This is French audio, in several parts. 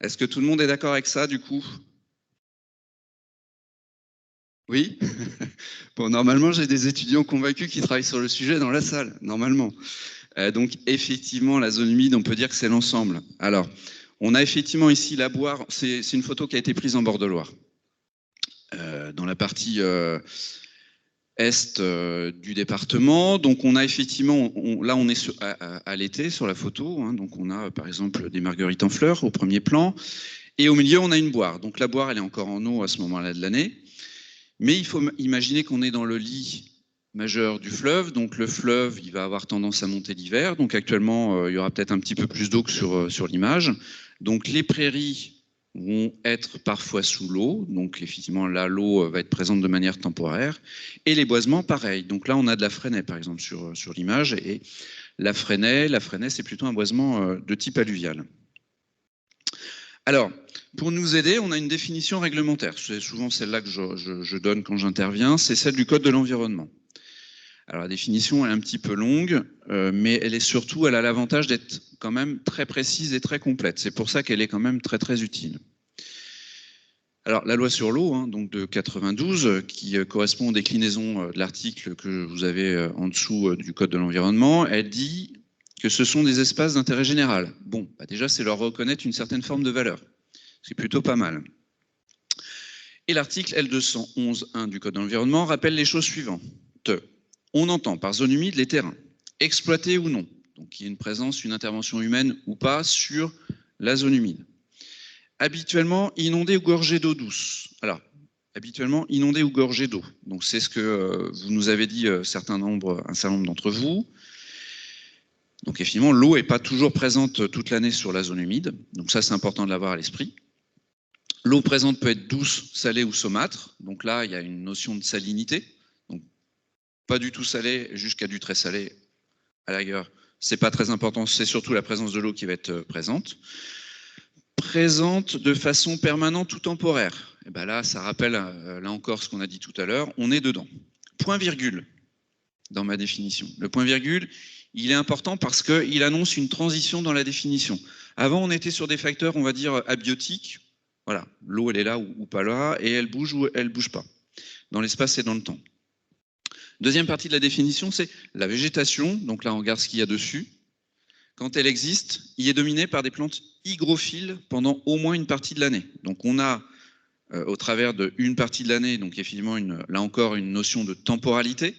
Est-ce que tout le monde est d'accord avec ça, du coup? Oui? Bon, normalement, j'ai des étudiants convaincus qui travaillent sur le sujet dans la salle, normalement. Donc, effectivement, la zone humide, on peut dire que c'est l'ensemble. Alors, on a effectivement ici la Boire, c'est une photo qui a été prise en bord de Loire. Dans la partie est du département. Donc on a effectivement, là on est à l'été sur la photo, hein, donc on a par exemple des marguerites en fleurs au premier plan, et au milieu on a une boire. Donc la boire elle est encore en eau à ce moment-là de l'année, mais il faut imaginer qu'on est dans le lit majeur du fleuve, donc le fleuve il va avoir tendance à monter l'hiver, donc actuellement il y aura peut-être un petit peu plus d'eau que sur l'image. Donc les prairies vont être parfois sous l'eau, donc effectivement là l'eau va être présente de manière temporaire, et les boisements pareil. Donc là on a de la freinée par exemple sur l'image, et la freinée c'est plutôt un boisement de type alluvial. Alors, pour nous aider, on a une définition réglementaire, c'est souvent celle-là que je donne quand j'interviens, c'est celle du Code de l'environnement. Alors la définition est un petit peu longue, mais elle a l'avantage d'être quand même très précise et très complète. C'est pour ça qu'elle est quand même très très utile. Alors la loi sur l'eau, hein, donc de 92, qui correspond aux déclinaisons de l'article que vous avez en dessous du Code de l'environnement, elle dit que ce sont des espaces d'intérêt général. Bon, bah déjà c'est leur reconnaître une certaine forme de valeur. C'est plutôt pas mal. Et l'article L211.1 du Code de l'environnement rappelle les choses suivantes. On entend par zone humide les terrains, exploités ou non, donc il y a une présence, une intervention humaine ou pas sur la zone humide. Habituellement inondés ou gorgés d'eau douce. Alors, habituellement inondés ou gorgés d'eau. Donc c'est ce que vous nous avez dit un certain nombre d'entre vous. Donc effectivement, l'eau n'est pas toujours présente toute l'année sur la zone humide. Donc ça, c'est important de l'avoir à l'esprit. L'eau présente peut être douce, salée ou saumâtre. Donc là, il y a une notion de salinité. Donc pas du tout salé jusqu'à du très salé. À la rigueur, c'est pas très important, c'est surtout la présence de l'eau qui va être présente. Présente de façon permanente ou temporaire. Et ben là, ça rappelle là encore ce qu'on a dit tout à l'heure, on est dedans. Point virgule dans ma définition. Le point virgule, il est important parce qu'il annonce une transition dans la définition. Avant, on était sur des facteurs, on va dire, abiotiques. Voilà, l'eau, elle est là ou pas là, et elle bouge ou elle bouge pas, dans l'espace et dans le temps. Deuxième partie de la définition, c'est la végétation. Donc là, on regarde ce qu'il y a dessus. Quand elle existe, il est dominé par des plantes hygrophiles pendant au moins une partie de l'année. Donc on a, au travers d'une partie de l'année, donc effectivement, là encore, une notion de temporalité.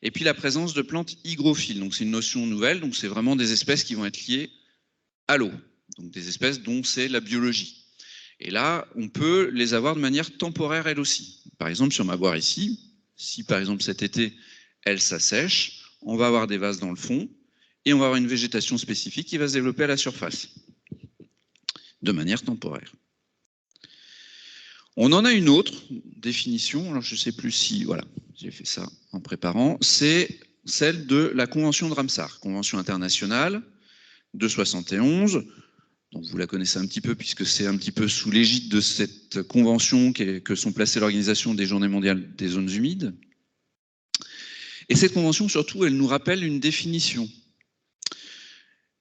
Et puis la présence de plantes hygrophiles. Donc c'est une notion nouvelle. Donc c'est vraiment des espèces qui vont être liées à l'eau. Donc des espèces dont c'est la biologie. Et là, on peut les avoir de manière temporaire, elles aussi. Par exemple, sur ma boire ici, si par exemple cet été, elle s'assèche, on va avoir des vases dans le fond et on va avoir une végétation spécifique qui va se développer à la surface, de manière temporaire. On en a une autre définition, alors je ne sais plus si, voilà, j'ai fait ça en préparant, c'est celle de la Convention de Ramsar, Convention internationale de 71. Donc vous la connaissez un petit peu puisque c'est un petit peu sous l'égide de cette convention que sont placées l'Organisation des Journées mondiales des zones humides. Et cette convention, surtout, elle nous rappelle une définition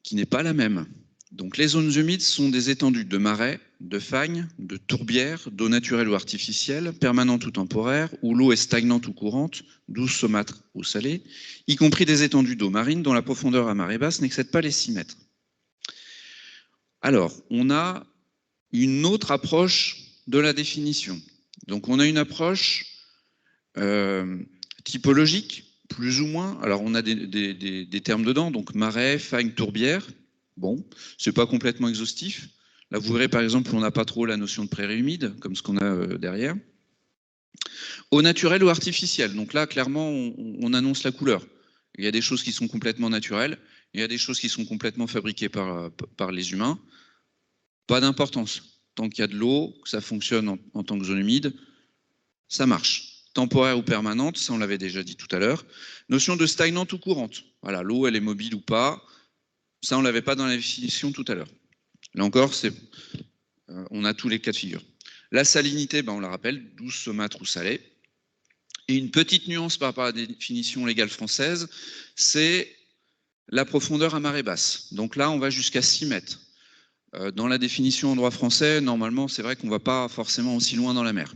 qui n'est pas la même. Donc les zones humides sont des étendues de marais, de fagnes, de tourbières, d'eau naturelle ou artificielle, permanente ou temporaire, où l'eau est stagnante ou courante, douce, saumâtre ou salée, y compris des étendues d'eau marine dont la profondeur à marée basse n'excède pas les 6 mètres. Alors, on a une autre approche de la définition. Donc on a une approche typologique, plus ou moins. Alors on a des termes dedans, donc marais, fagne, tourbière. Bon, c'est pas complètement exhaustif. Là, vous verrez par exemple, on n'a pas trop la notion de prairie humide, comme ce qu'on a derrière. Eau naturelle ou artificielle. Donc là, clairement, on annonce la couleur. Il y a des choses qui sont complètement naturelles, il y a des choses qui sont complètement fabriquées par les humains. Pas d'importance. Tant qu'il y a de l'eau, que ça fonctionne en tant que zone humide, ça marche. Temporaire ou permanente, ça on l'avait déjà dit tout à l'heure. Notion de stagnante ou courante. Voilà, l'eau elle est mobile ou pas. Ça on l'avait pas dans la définition tout à l'heure. Là encore, on a tous les cas de figure. La salinité, on la rappelle, douce, saumâtre ou salée. Et une petite nuance par rapport à la définition légale française, c'est la profondeur à marée basse. Donc là, on va jusqu'à 6 mètres. Dans la définition en droit français, normalement, c'est vrai qu'on ne va pas forcément aussi loin dans la mer.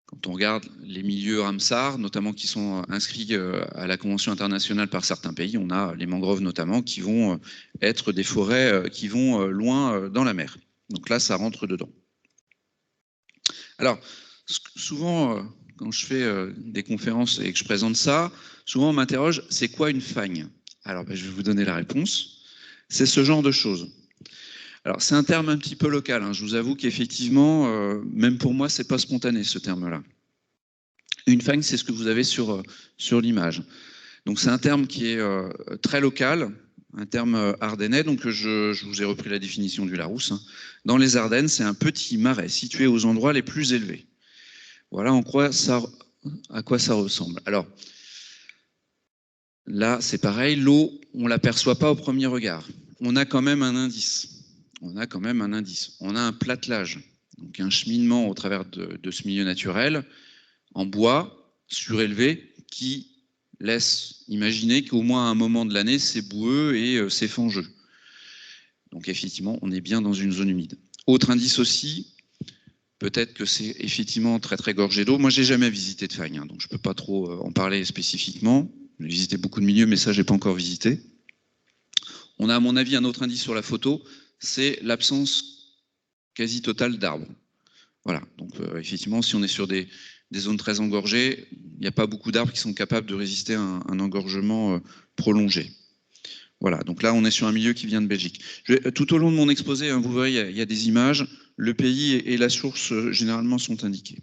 Quand on regarde les milieux Ramsar, notamment qui sont inscrits à la Convention internationale par certains pays, on a les mangroves notamment qui vont être des forêts qui vont loin dans la mer. Donc là, ça rentre dedans. Alors, souvent, quand je fais des conférences et que je présente ça, souvent on m'interroge, c'est quoi une fagne? Alors, je vais vous donner la réponse. C'est ce genre de choses. Alors, c'est un terme un petit peu local. Hein. Je vous avoue qu'effectivement, même pour moi, c'est pas spontané, ce terme-là. Une fagne, c'est ce que vous avez sur l'image. Donc, c'est un terme qui est très local, un terme ardennais. Donc, je vous ai repris la définition du Larousse. Hein. Dans les Ardennes, c'est un petit marais situé aux endroits les plus élevés. Voilà à quoi ça ressemble. Alors, là, c'est pareil. L'eau, on ne l'aperçoit pas au premier regard. On a quand même un indice. On a un platelage, donc un cheminement au travers de ce milieu naturel, en bois, surélevé, qui laisse imaginer qu'au moins à un moment de l'année, c'est boueux et c'est fangeux. Donc effectivement, on est bien dans une zone humide. Autre indice aussi, peut-être que c'est effectivement très très gorgé d'eau. Moi, j'ai jamais visité de fagne, hein, donc je ne peux pas trop en parler spécifiquement. J'ai visité beaucoup de milieux, mais ça, je n'ai pas encore visité. On a, à mon avis, un autre indice sur la photo, c'est l'absence quasi totale d'arbres. Voilà, donc effectivement, si on est sur des zones très engorgées, il n'y a pas beaucoup d'arbres qui sont capables de résister à un engorgement prolongé. Voilà, donc là, on est sur un milieu qui vient de Belgique. Tout au long de mon exposé, hein, vous verrez, il y a des images, le pays et la source, généralement, sont indiqués.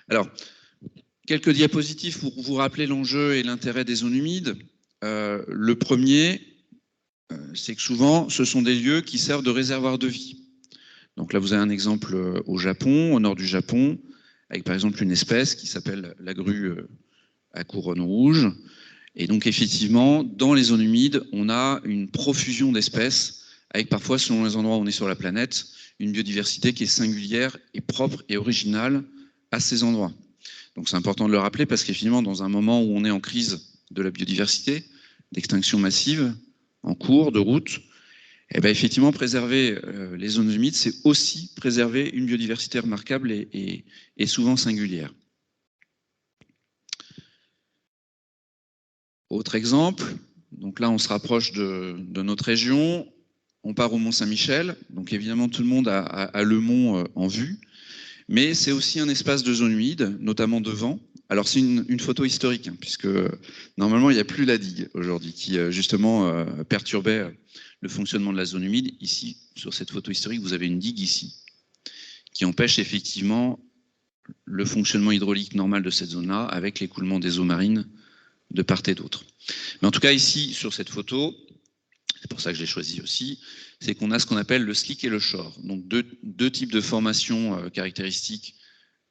Alors, quelques diapositives pour vous rappeler l'enjeu et l'intérêt des zones humides. Le premier, c'est que souvent, ce sont des lieux qui servent de réservoir de vie. Donc là, vous avez un exemple au Japon, au nord du Japon, avec par exemple une espèce qui s'appelle la grue à couronne rouge. Et donc effectivement, dans les zones humides, on a une profusion d'espèces, avec parfois, selon les endroits où on est sur la planète, une biodiversité qui est singulière et propre et originale à ces endroits. Donc c'est important de le rappeler parce qu'effectivement, dans un moment où on est en crise de la biodiversité, d'extinction massive, en cours de route, eh bien, effectivement, préserver les zones humides, c'est aussi préserver une biodiversité remarquable et souvent singulière. Autre exemple, donc là, on se rapproche de notre région, on part au Mont-Saint-Michel, donc évidemment, tout le monde a le mont en vue, mais c'est aussi un espace de zone humide, notamment de vent. Alors, c'est une photo historique, hein, puisque normalement, il n'y a plus la digue aujourd'hui, qui justement perturbait le fonctionnement de la zone humide. Ici, sur cette photo historique, vous avez une digue ici, qui empêche effectivement le fonctionnement hydraulique normal de cette zone-là, avec l'écoulement des eaux marines de part et d'autre. Mais en tout cas, ici, sur cette photo, c'est pour ça que je l'ai choisi aussi, c'est qu'on a ce qu'on appelle le slick et le shore. Donc deux types de formations caractéristiques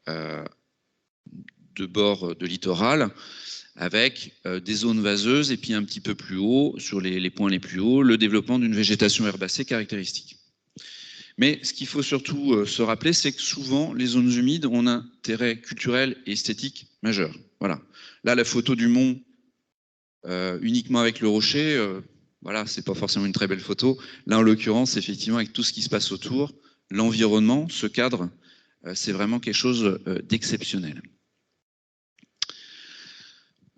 de bord de littoral, avec des zones vaseuses et puis un petit peu plus haut, sur les points les plus hauts, le développement d'une végétation herbacée caractéristique. Mais ce qu'il faut surtout se rappeler, c'est que souvent, les zones humides ont un intérêt culturel et esthétique majeur. Voilà. Là, la photo du mont, uniquement avec le rocher, voilà, c'est pas forcément une très belle photo. Là, en l'occurrence, effectivement, avec tout ce qui se passe autour, l'environnement, ce cadre, c'est vraiment quelque chose d'exceptionnel.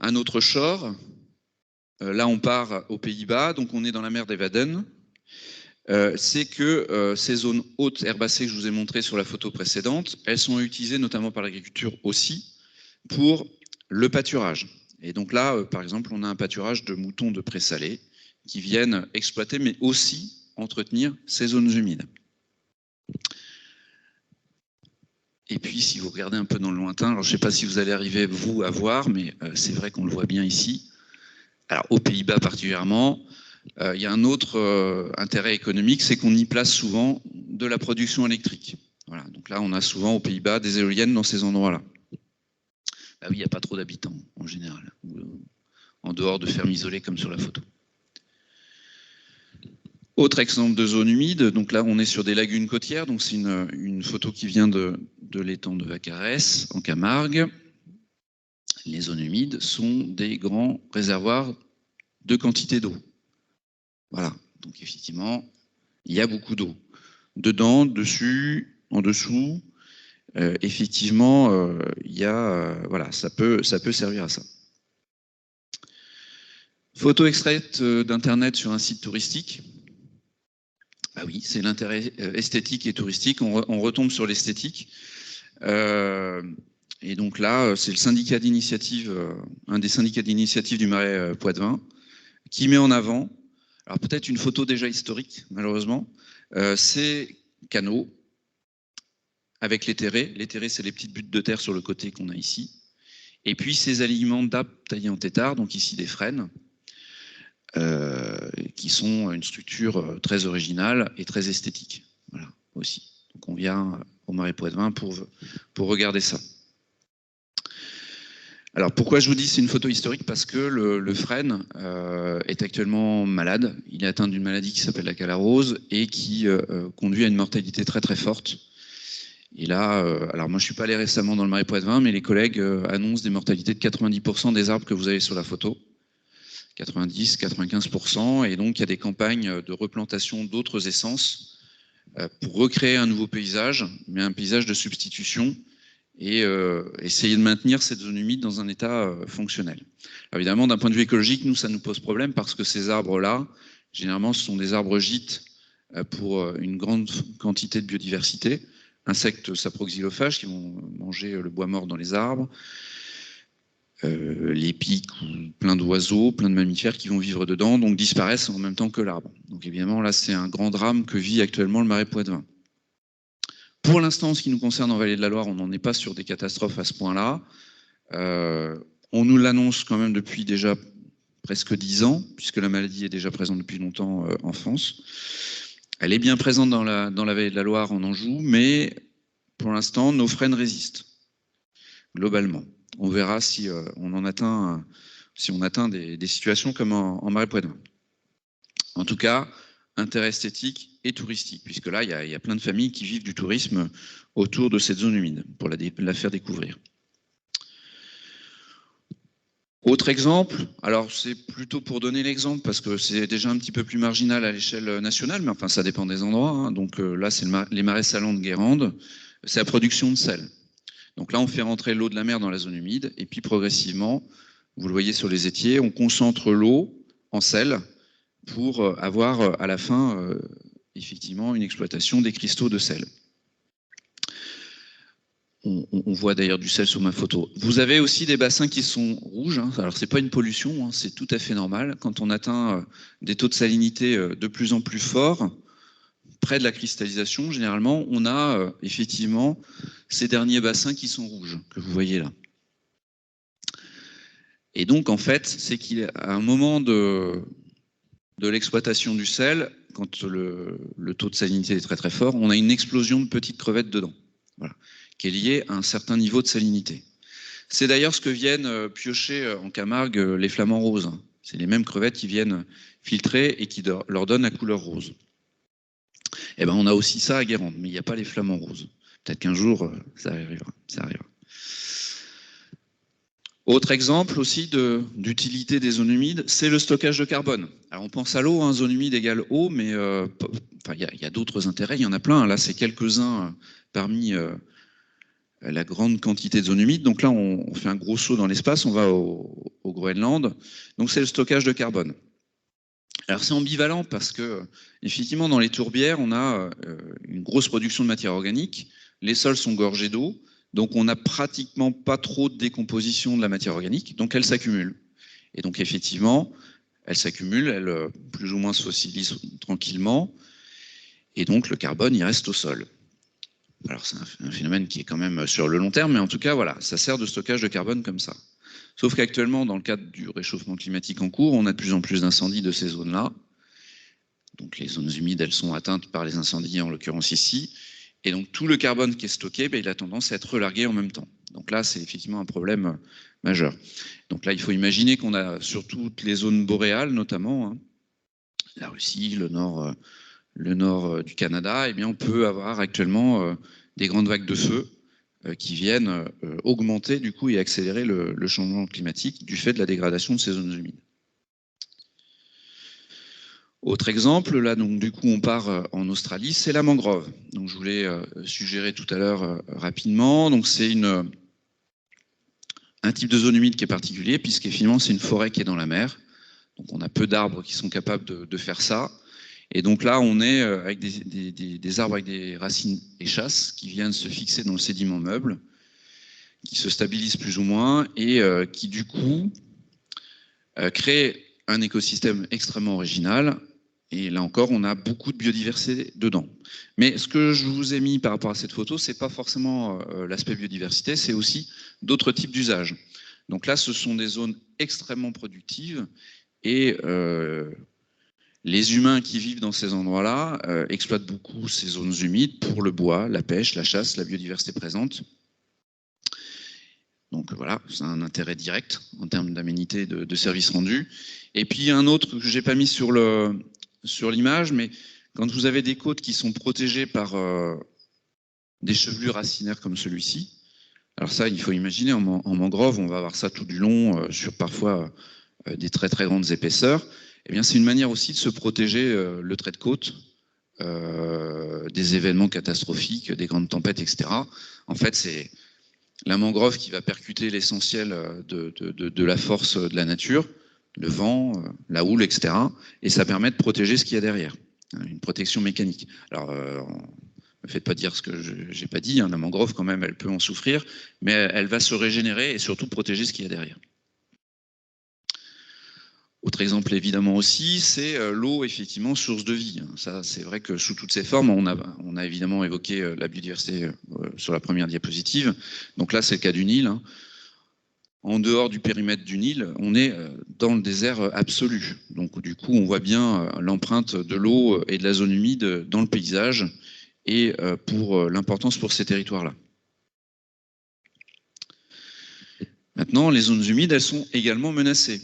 Un autre shore, là, on part aux Pays-Bas, donc on est dans la mer d'Evaden. C'est que ces zones hautes herbacées que je vous ai montrées sur la photo précédente, elles sont utilisées notamment par l'agriculture aussi pour le pâturage. Et donc là, par exemple, on a un pâturage de moutons de présalés qui viennent exploiter, mais aussi entretenir ces zones humides. Et puis, si vous regardez un peu dans le lointain, alors je ne sais pas si vous allez arriver, vous, à voir, mais c'est vrai qu'on le voit bien ici. Alors, aux Pays-Bas particulièrement, il y a un autre intérêt économique, c'est qu'on y place souvent de la production électrique. Voilà, donc là, on a souvent aux Pays-Bas des éoliennes dans ces endroits-là. Bah oui, il n'y a pas trop d'habitants en général, en dehors de fermes isolées comme sur la photo. Autre exemple de zone humide, donc là on est sur des lagunes côtières, donc c'est une photo qui vient de l'étang de Vacarès en Camargue. Les zones humides sont des grands réservoirs de quantité d'eau. Voilà, Donc effectivement, il y a beaucoup d'eau. Dedans, dessus, en dessous, effectivement, voilà, ça peut servir à ça. Photo extraite d'Internet sur un site touristique. Ah oui, c'est l'intérêt esthétique et touristique. On retombe sur l'esthétique. Et donc là, c'est le syndicat d'initiative, un des syndicats d'initiative du Marais Poitevin, qui met en avant, alors peut-être une photo déjà historique, malheureusement, ces canaux avec les terrés. Les terrés, c'est les petites buttes de terre sur le côté qu'on a ici. Et puis ces alignements d'appes taillés en tétard, donc ici des frênes, qui sont une structure très originale et très esthétique. Voilà, aussi. Donc on vient au Marais Poitevin pour regarder ça. Alors pourquoi je vous dis c'est une photo historique? Parce que le frêne est actuellement malade. Il est atteint d'une maladie qui s'appelle la calarose et qui conduit à une mortalité très très forte. Et là, alors moi je suis pas allé récemment dans le Marais Poitevin, mais les collègues annoncent des mortalités de 90% des arbres que vous avez sur la photo. 90, 95%, et donc il y a des campagnes de replantation d'autres essences pour recréer un nouveau paysage, mais un paysage de substitution, et essayer de maintenir cette zone humide dans un état fonctionnel. Alors évidemment, d'un point de vue écologique, nous, ça nous pose problème parce que ces arbres-là, généralement, ce sont des arbres gîtes pour une grande quantité de biodiversité, insectes saproxylophages qui vont manger le bois mort dans les arbres, les pics, plein d'oiseaux, plein de mammifères qui vont vivre dedans, donc disparaissent en même temps que l'arbre. Donc évidemment, là, c'est un grand drame que vit actuellement le Marais Poitevin. Pour l'instant, en ce qui nous concerne en Vallée de la Loire, on n'en est pas sur des catastrophes à ce point-là. On nous l'annonce quand même depuis déjà presque 10 ans, puisque la maladie est déjà présente depuis longtemps en France. Elle est bien présente dans la Vallée de la Loire, en Anjou, mais pour l'instant, nos frênes résistent, globalement. On verra si on atteint des situations comme en Marais Poitevin. En tout cas, intérêt esthétique et touristique, puisque là, il y a plein de familles qui vivent du tourisme autour de cette zone humide, pour la faire découvrir. Autre exemple, alors c'est plutôt pour donner l'exemple, parce que c'est déjà un petit peu plus marginal à l'échelle nationale, mais enfin ça dépend des endroits. Hein. Donc là, c'est les marais salants de Guérande, c'est la production de sel. Donc là, on fait rentrer l'eau de la mer dans la zone humide, et puis progressivement, vous le voyez sur les étiers, on concentre l'eau en sel, pour avoir à la fin effectivement une exploitation des cristaux de sel. On voit d'ailleurs du sel sur ma photo. Vous avez aussi des bassins qui sont rouges. Hein. Alors c'est pas une pollution, hein, c'est tout à fait normal. Quand on atteint des taux de salinité de plus en plus forts, près de la cristallisation, généralement, on a effectivement ces derniers bassins qui sont rouges, que vous voyez là. Et donc en fait, c'est qu'à un moment de l'exploitation du sel, quand le taux de salinité est très très fort, on a une explosion de petites crevettes dedans, voilà, qui est liée à un certain niveau de salinité. C'est d'ailleurs ce que viennent piocher en Camargue les flamants roses. C'est les mêmes crevettes qui viennent filtrer et qui leur donnent la couleur rose. Et ben on a aussi ça à Guérande, mais il n'y a pas les flamants roses. Peut-être qu'un jour, ça arrivera. Autre exemple aussi d'utilité des zones humides, c'est le stockage de carbone. Alors on pense à l'eau, hein, zone humide égale eau, mais il y a d'autres intérêts, il y en a plein. Là, c'est quelques-uns parmi la grande quantité de zones humides. Donc là, on fait un gros saut dans l'espace, on va au Groenland. Donc c'est le stockage de carbone. Alors c'est ambivalent parce que, effectivement, dans les tourbières, on a une grosse production de matière organique. Les sols sont gorgés d'eau. Donc on n'a pratiquement pas trop de décomposition de la matière organique, donc elle s'accumule. Et donc effectivement, elle s'accumule, elle plus ou moins se fossilise tranquillement, et donc le carbone, il reste au sol. Alors c'est un phénomène qui est quand même sur le long terme, mais en tout cas, voilà, ça sert de stockage de carbone comme ça. Sauf qu'actuellement, dans le cadre du réchauffement climatique en cours, on a de plus en plus d'incendies de ces zones-là. Donc les zones humides, elles sont atteintes par les incendies, en l'occurrence ici. Et donc tout le carbone qui est stocké, il a tendance à être relargué en même temps. Donc là, c'est effectivement un problème majeur. Donc là, il faut imaginer qu'on a sur toutes les zones boréales, notamment, hein, la Russie, le nord du Canada, eh bien, on peut avoir actuellement des grandes vagues de feu qui viennent augmenter du coup et accélérer le changement climatique du fait de la dégradation de ces zones humides. Autre exemple, là, donc, du coup, on part en Australie, c'est la mangrove. Donc, je voulais suggérer tout à l'heure rapidement. Donc, c'est un type de zone humide qui est particulier, puisqu'effectivement, c'est une forêt qui est dans la mer. Donc, on a peu d'arbres qui sont capables de faire ça. Et donc là, on est avec des arbres avec des racines échasses qui viennent se fixer dans le sédiment meuble, qui se stabilisent plus ou moins, et qui, du coup, créent un écosystème extrêmement original. Et là encore, on a beaucoup de biodiversité dedans. Mais ce que je vous ai mis par rapport à cette photo, c'est pas forcément l'aspect biodiversité, c'est aussi d'autres types d'usages. Donc là, ce sont des zones extrêmement productives et les humains qui vivent dans ces endroits-là exploitent beaucoup ces zones humides pour le bois, la pêche, la chasse, la biodiversité présente. Donc voilà, c'est un intérêt direct en termes d'aménité de services rendus. Et puis un autre que je n'ai pas mis sur l'image, mais quand vous avez des côtes qui sont protégées par des chevelures racinaires comme celui-ci, alors ça, il faut imaginer, en mangrove, on va avoir ça tout du long, sur parfois des très très grandes épaisseurs. Eh bien, c'est une manière aussi de se protéger le trait de côte des événements catastrophiques, des grandes tempêtes, etc. En fait, c'est la mangrove qui va percuter l'essentiel de la force de la nature, le vent, la houle, etc. Et ça permet de protéger ce qu'il y a derrière, une protection mécanique. Alors, ne faites pas dire ce que je n'ai pas dit, hein, la mangrove quand même, elle peut en souffrir, mais elle va se régénérer et surtout protéger ce qu'il y a derrière. Autre exemple évidemment aussi, c'est l'eau, effectivement, source de vie. Ça, c'est vrai que sous toutes ses formes, on a évidemment évoqué la biodiversité sur la première diapositive. Donc là, c'est le cas du Nil. En dehors du périmètre du Nil, on est dans le désert absolu. Donc du coup, on voit bien l'empreinte de l'eau et de la zone humide dans le paysage et pour l'importance pour ces territoires-là. Maintenant, les zones humides, elles sont également menacées.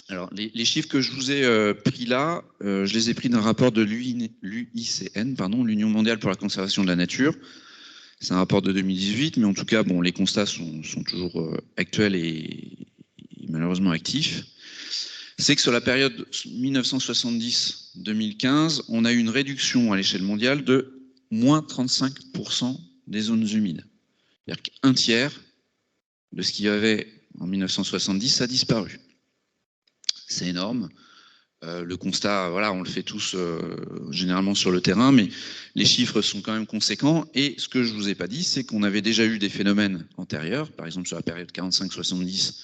Alors, les chiffres que je vous ai pris là, je les ai pris d'un rapport de l'UICN, l'Union mondiale pour la conservation de la nature. C'est un rapport de 2018, mais en tout cas, bon, les constats sont toujours actuels et malheureusement actifs. C'est que sur la période 1970-2015, on a eu une réduction à l'échelle mondiale de moins 35% des zones humides. C'est-à-dire qu'un tiers de ce qu'il y avait en 1970 a disparu. C'est énorme. Le constat, voilà, on le fait tous généralement sur le terrain, mais les chiffres sont quand même conséquents. Et ce que je ne vous ai pas dit, c'est qu'on avait déjà eu des phénomènes antérieurs. Par exemple, sur la période 45-70,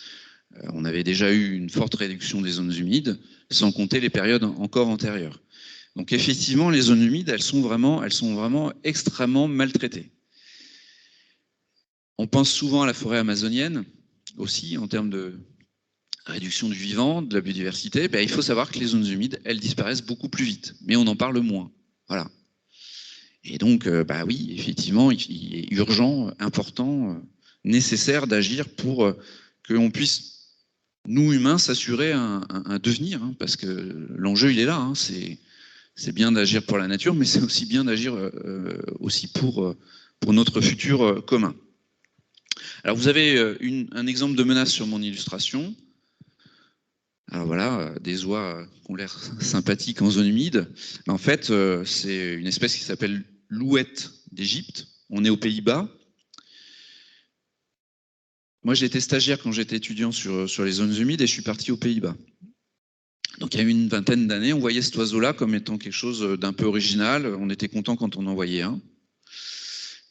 on avait déjà eu une forte réduction des zones humides, sans compter les périodes encore antérieures. Donc effectivement, les zones humides, elles sont vraiment extrêmement maltraitées. On pense souvent à la forêt amazonienne aussi, en termes de réduction du vivant, de la biodiversité. Il faut savoir que les zones humides, elles disparaissent beaucoup plus vite, mais on en parle moins. Voilà. Et donc, oui, effectivement, il est urgent, important, nécessaire d'agir pour que l'on puisse, nous humains, s'assurer un devenir, hein, parce que l'enjeu, il est là. Hein, c'est bien d'agir pour la nature, mais c'est aussi bien d'agir aussi pour notre futur commun. Alors, vous avez un exemple de menace sur mon illustration. Alors voilà, des oies qui ont l'air sympathiques en zone humide. En fait, c'est une espèce qui s'appelle l'ouette d'Égypte. On est aux Pays-Bas. Moi, j'ai été stagiaire quand j'étais étudiant sur les zones humides et je suis parti aux Pays-Bas. Donc il y a une vingtaine d'années, on voyait cet oiseau-là comme étant quelque chose d'un peu original. On était content quand on en voyait un.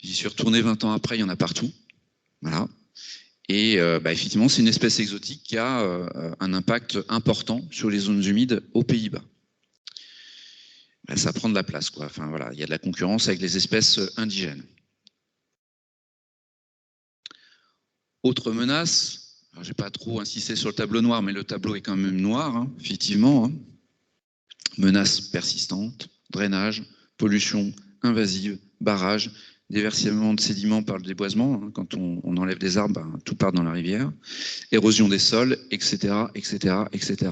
J'y suis retourné 20 ans après, il y en a partout. Voilà. Et effectivement, c'est une espèce exotique qui a un impact important sur les zones humides aux Pays-Bas. Ça prend de la place, quoi. Enfin, voilà, il y a de la concurrence avec les espèces indigènes. Autre menace, je n'ai pas trop insisté sur le tableau noir, mais le tableau est quand même noir, hein, effectivement. Hein. Menace persistante, drainage, pollution invasive, barrage, déversement de sédiments par le déboisement. Hein, quand on enlève des arbres, tout part dans la rivière. Érosion des sols, etc., etc., etc.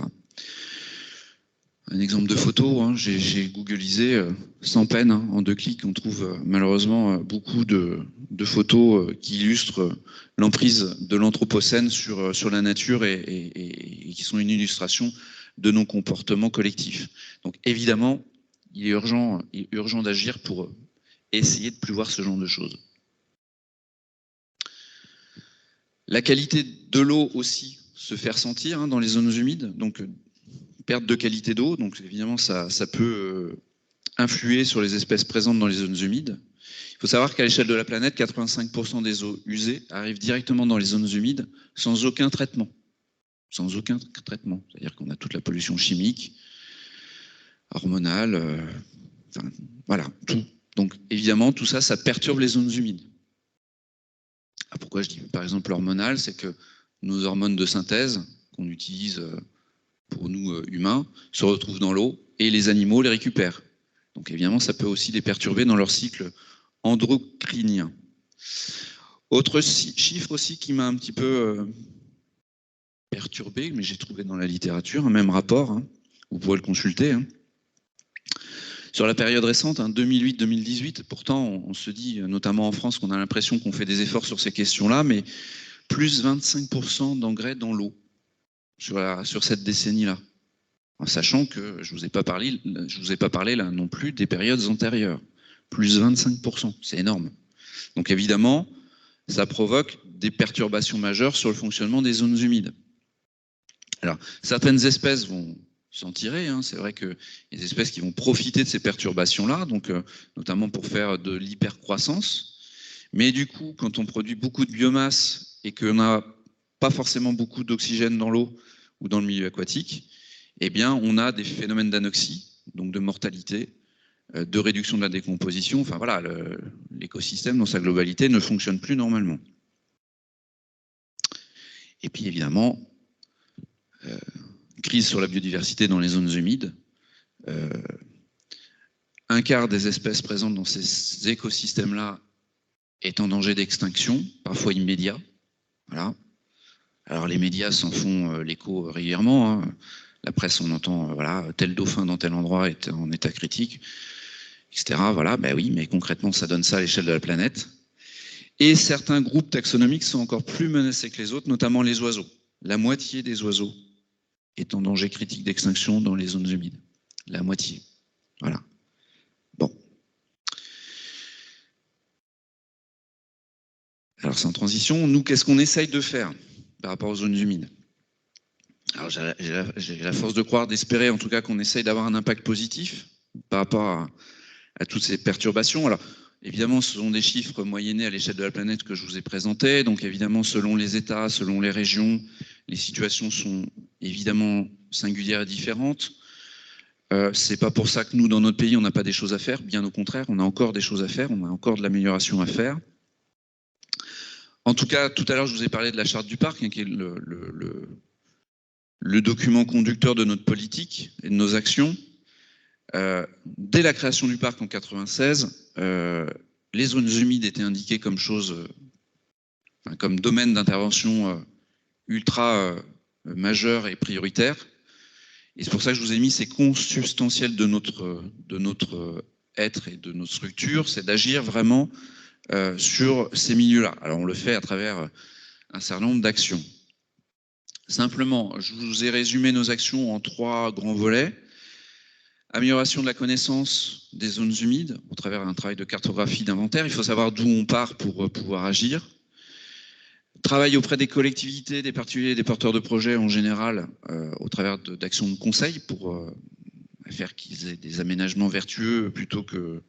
Un exemple de photo, hein, j'ai googlisé sans peine, hein, en 2 clics, on trouve malheureusement beaucoup de photos qui illustrent l'emprise de l'anthropocène sur la nature et qui sont une illustration de nos comportements collectifs. Donc évidemment, il est urgent d'agir pour essayer de plus voir ce genre de choses. La qualité de l'eau aussi se fait ressentir dans les zones humides, donc perte de qualité d'eau, donc évidemment ça peut influer sur les espèces présentes dans les zones humides. Il faut savoir qu'à l'échelle de la planète, 85% des eaux usées arrivent directement dans les zones humides sans aucun traitement. Sans aucun traitement, c'est-à-dire qu'on a toute la pollution chimique, hormonale, voilà, tout. Donc évidemment, tout ça, ça perturbe les zones humides. Pourquoi je dis par exemple hormonal, c'est que nos hormones de synthèse qu'on utilise pour nous humains se retrouvent dans l'eau et les animaux les récupèrent. Donc évidemment, ça peut aussi les perturber dans leur cycle endocrinien. Autre chiffre aussi qui m'a un petit peu perturbé, mais j'ai trouvé dans la littérature un même rapport, vous pourrez le consulter. Sur la période récente, 2008-2018, pourtant on se dit, notamment en France, qu'on a l'impression qu'on fait des efforts sur ces questions-là, mais plus 25% d'engrais dans l'eau sur cette décennie-là. En sachant que je ne vous ai pas parlé là non plus des périodes antérieures. Plus 25%, c'est énorme. Donc évidemment, ça provoque des perturbations majeures sur le fonctionnement des zones humides. Alors, certaines espèces vont s'en tirer, c'est vrai qu'il y a des espèces qui vont profiter de ces perturbations-là, donc notamment pour faire de l'hypercroissance. Mais du coup, quand on produit beaucoup de biomasse et qu'on n'a pas forcément beaucoup d'oxygène dans l'eau ou dans le milieu aquatique, eh bien, on a des phénomènes d'anoxie, donc de mortalité, de réduction de la décomposition. Enfin voilà, l'écosystème dans sa globalité ne fonctionne plus normalement. Et puis évidemment, crise sur la biodiversité dans les zones humides. Un quart des espèces présentes dans ces écosystèmes-là est en danger d'extinction, parfois immédiat. Voilà. Alors les médias s'en font l'écho régulièrement. La presse, on entend voilà, tel dauphin dans tel endroit est en état critique, etc. Voilà, ben oui, mais concrètement, ça donne ça à l'échelle de la planète. Et certains groupes taxonomiques sont encore plus menacés que les autres, notamment les oiseaux. La moitié des oiseaux est en danger critique d'extinction dans les zones humides. La moitié. Voilà. Bon. Alors, sans transition, nous, qu'est-ce qu'on essaye de faire par rapport aux zones humides? Alors, j'ai la force de croire, d'espérer en tout cas qu'on essaye d'avoir un impact positif par rapport à toutes ces perturbations. Alors, évidemment, ce sont des chiffres moyennés à l'échelle de la planète que je vous ai présentés. Donc, évidemment, selon les États, selon les régions, les situations sont évidemment singulières et différentes. C'est pas pour ça que nous, dans notre pays, on n'a pas des choses à faire. Bien au contraire, on a encore des choses à faire, on a encore de l'amélioration à faire. En tout cas, tout à l'heure, je vous ai parlé de la charte du parc, qui est le document conducteur de notre politique et de nos actions. Dès la création du parc en 1996, les zones humides étaient indiquées comme comme domaine d'intervention ultra majeur et prioritaire. Et c'est pour ça que je vous ai mis, c'est consubstantiel de notre être et de notre structure, c'est d'agir vraiment sur ces milieux-là. Alors on le fait à travers un certain nombre d'actions. Simplement, je vous ai résumé nos actions en 3 grands volets. Amélioration de la connaissance des zones humides au travers d'un travail de cartographie, d'inventaire. Il faut savoir d'où on part pour pouvoir agir. Travail auprès des collectivités, des particuliers, des porteurs de projets en général, au travers d'actions de conseil pour faire qu'ils aient des aménagements vertueux plutôt que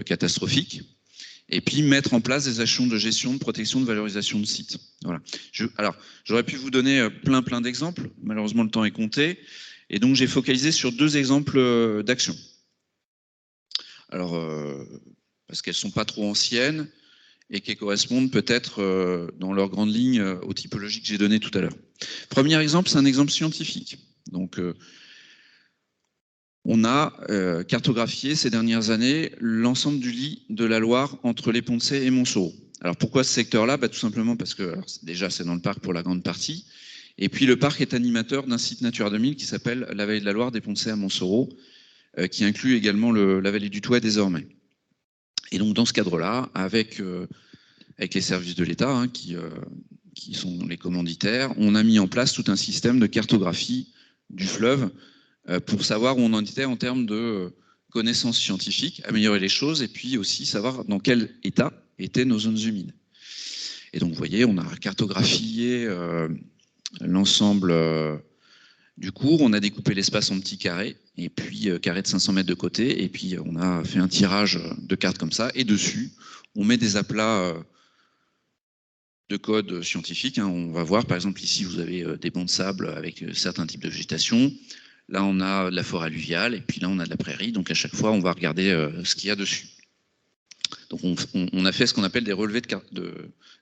catastrophiques. Et puis mettre en place des actions de gestion, de protection, de valorisation de sites. Voilà. Alors, j'aurais pu vous donner plein d'exemples. Malheureusement, le temps est compté. Et donc, j'ai focalisé sur 2 exemples d'actions. Alors, parce qu'elles ne sont pas trop anciennes et qu'elles correspondent peut-être dans leurs grandes lignes aux typologies que j'ai données tout à l'heure. Premier exemple, c'est un exemple scientifique. Donc, on a cartographié ces dernières années l'ensemble du lit de la Loire entre les Ponts-de-Cé et Montsoreau. Alors, pourquoi ce secteur-là? Tout simplement parce que, déjà, c'est dans le parc pour la grande partie. Et puis le parc est animateur d'un site Natura 2000 qui s'appelle la Vallée de la Loire des Ponts-de-Cé à Montsoreau, qui inclut également la vallée du Touet désormais. Et donc dans ce cadre-là, avec les services de l'État, qui sont les commanditaires, on a mis en place tout un système de cartographie du fleuve pour savoir où on en était en termes de connaissances scientifiques, améliorer les choses et puis aussi savoir dans quel état étaient nos zones humides. Et donc vous voyez, on a cartographié l'ensemble du cours, on a découpé l'espace en petits carrés, et puis carrés de 500 mètres de côté, et puis on a fait un tirage de cartes comme ça, et dessus, on met des aplats de code scientifique. On va voir, par exemple, ici, vous avez des bancs de sable avec certains types de végétation. Là, on a de la forêt alluviale, et puis là, on a de la prairie. Donc, à chaque fois, on va regarder ce qu'il y a dessus. Donc, on a fait ce qu'on appelle des relevés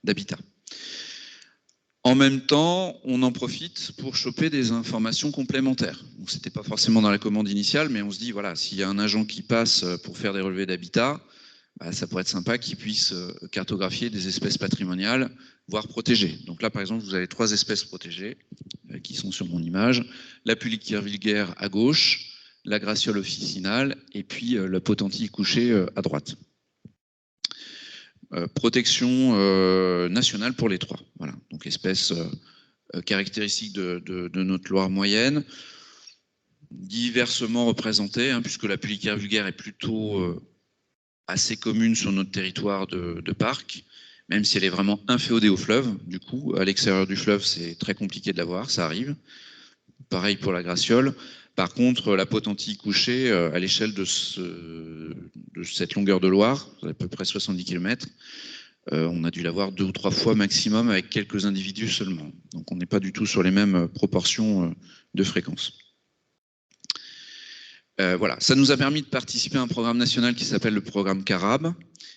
d'habitat. En même temps, on en profite pour choper des informations complémentaires. Ce n'était pas forcément dans la commande initiale, mais on se dit, voilà, s'il y a un agent qui passe pour faire des relevés d'habitat, ça pourrait être sympa qu'il puisse cartographier des espèces patrimoniales, voire protégées. Donc là, par exemple, vous avez 3 espèces protégées qui sont sur mon image. La puliquire vulgaire à gauche, la graciole officinale et puis le potentille couché à droite. Protection nationale pour les 3. Voilà. Donc espèces caractéristiques de notre Loire moyenne, diversement représentées, puisque la puliquire vulgaire est plutôt assez commune sur notre territoire de parc, même si elle est vraiment inféodée au fleuve. Du coup, à l'extérieur du fleuve, c'est très compliqué de la voir, ça arrive. Pareil pour la graciole. Par contre, la potentille couchée, à l'échelle de cette longueur de Loire, à peu près 70 km, on a dû la voir 2 ou 3 fois maximum avec quelques individus seulement. Donc on n'est pas du tout sur les mêmes proportions de fréquence. Voilà, ça nous a permis de participer à un programme national qui s'appelle le programme CARAB.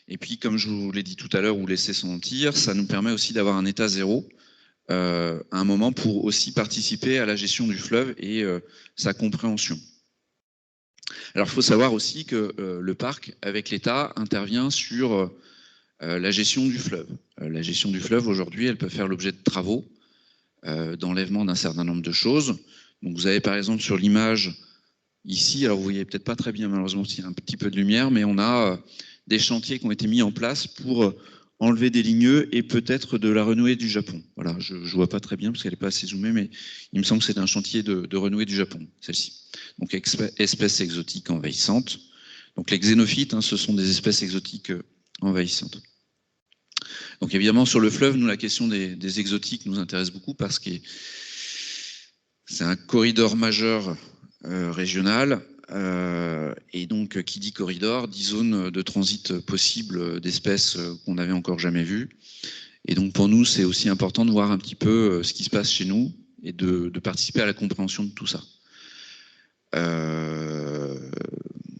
Et puis, comme je vous l'ai dit tout à l'heure, ou laisser sentir, ça nous permet aussi d'avoir un état zéro à un moment pour aussi participer à la gestion du fleuve et sa compréhension. Alors, il faut savoir aussi que le parc, avec l'État, intervient sur la gestion du fleuve. La gestion du fleuve, aujourd'hui, elle peut faire l'objet de travaux, d'enlèvement d'un certain nombre de choses. Donc, vous avez par exemple sur l'image ici, alors vous voyez peut-être pas très bien malheureusement s'il y a un petit peu de lumière, mais on a des chantiers qui ont été mis en place pour enlever des ligneux et peut-être de la renouée du Japon. Voilà, je ne vois pas très bien parce qu'elle n'est pas assez zoomée, mais il me semble que c'est un chantier de renouée du Japon, celle-ci. Donc espèces exotiques envahissantes. Donc les xénophytes, ce sont des espèces exotiques envahissantes. Donc évidemment sur le fleuve, nous la question des exotiques nous intéresse beaucoup parce que c'est un corridor majeur régional, et donc qui dit corridor, dit zone de transit possible d'espèces qu'on n'avait encore jamais vues. Et donc pour nous, c'est aussi important de voir un petit peu ce qui se passe chez nous et de participer à la compréhension de tout ça.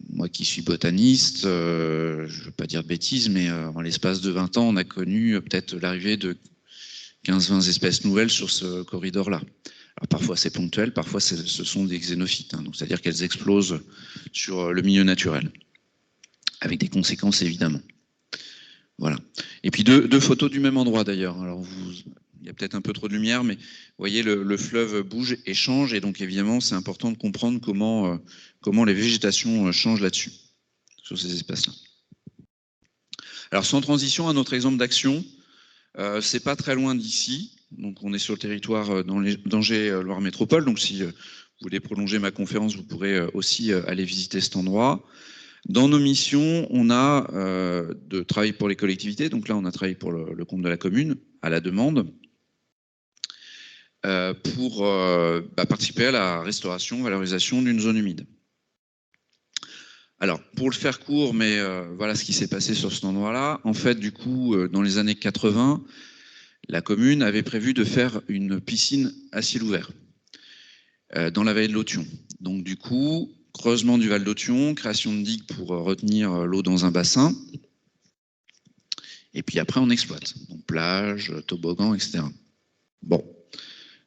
Moi qui suis botaniste, je ne veux pas dire de bêtises, mais en l'espace de 20 ans, on a connu peut-être l'arrivée de 15-20 espèces nouvelles sur ce corridor-là. Alors parfois c'est ponctuel, parfois ce sont des xénophytes, c'est-à-dire qu'elles explosent sur le milieu naturel, avec des conséquences évidemment. Voilà. Et puis deux photos du même endroit d'ailleurs. Alors il y a peut-être un peu trop de lumière, mais vous voyez le fleuve bouge et change, et donc évidemment c'est important de comprendre comment les végétations changent là-dessus, sur ces espaces-là. Alors sans transition, un autre exemple d'action, c'est pas très loin d'ici. Donc on est sur le territoire d'Angers-Loire Métropole. Donc si vous voulez prolonger ma conférence, vous pourrez aussi aller visiter cet endroit. Dans nos missions, on a de travailler pour les collectivités. Donc là, on a travaillé pour le compte de la commune, à la demande, pour participer à la restauration, valorisation d'une zone humide. Alors, pour le faire court, mais voilà ce qui s'est passé sur cet endroit-là. En fait, du coup, dans les années 80, la commune avait prévu de faire une piscine à ciel ouvert dans la vallée de l'Authion. Donc du coup, creusement du Val d'Authion, création de digues pour retenir l'eau dans un bassin. Et puis après, on exploite. Donc plage, toboggan, etc. Bon.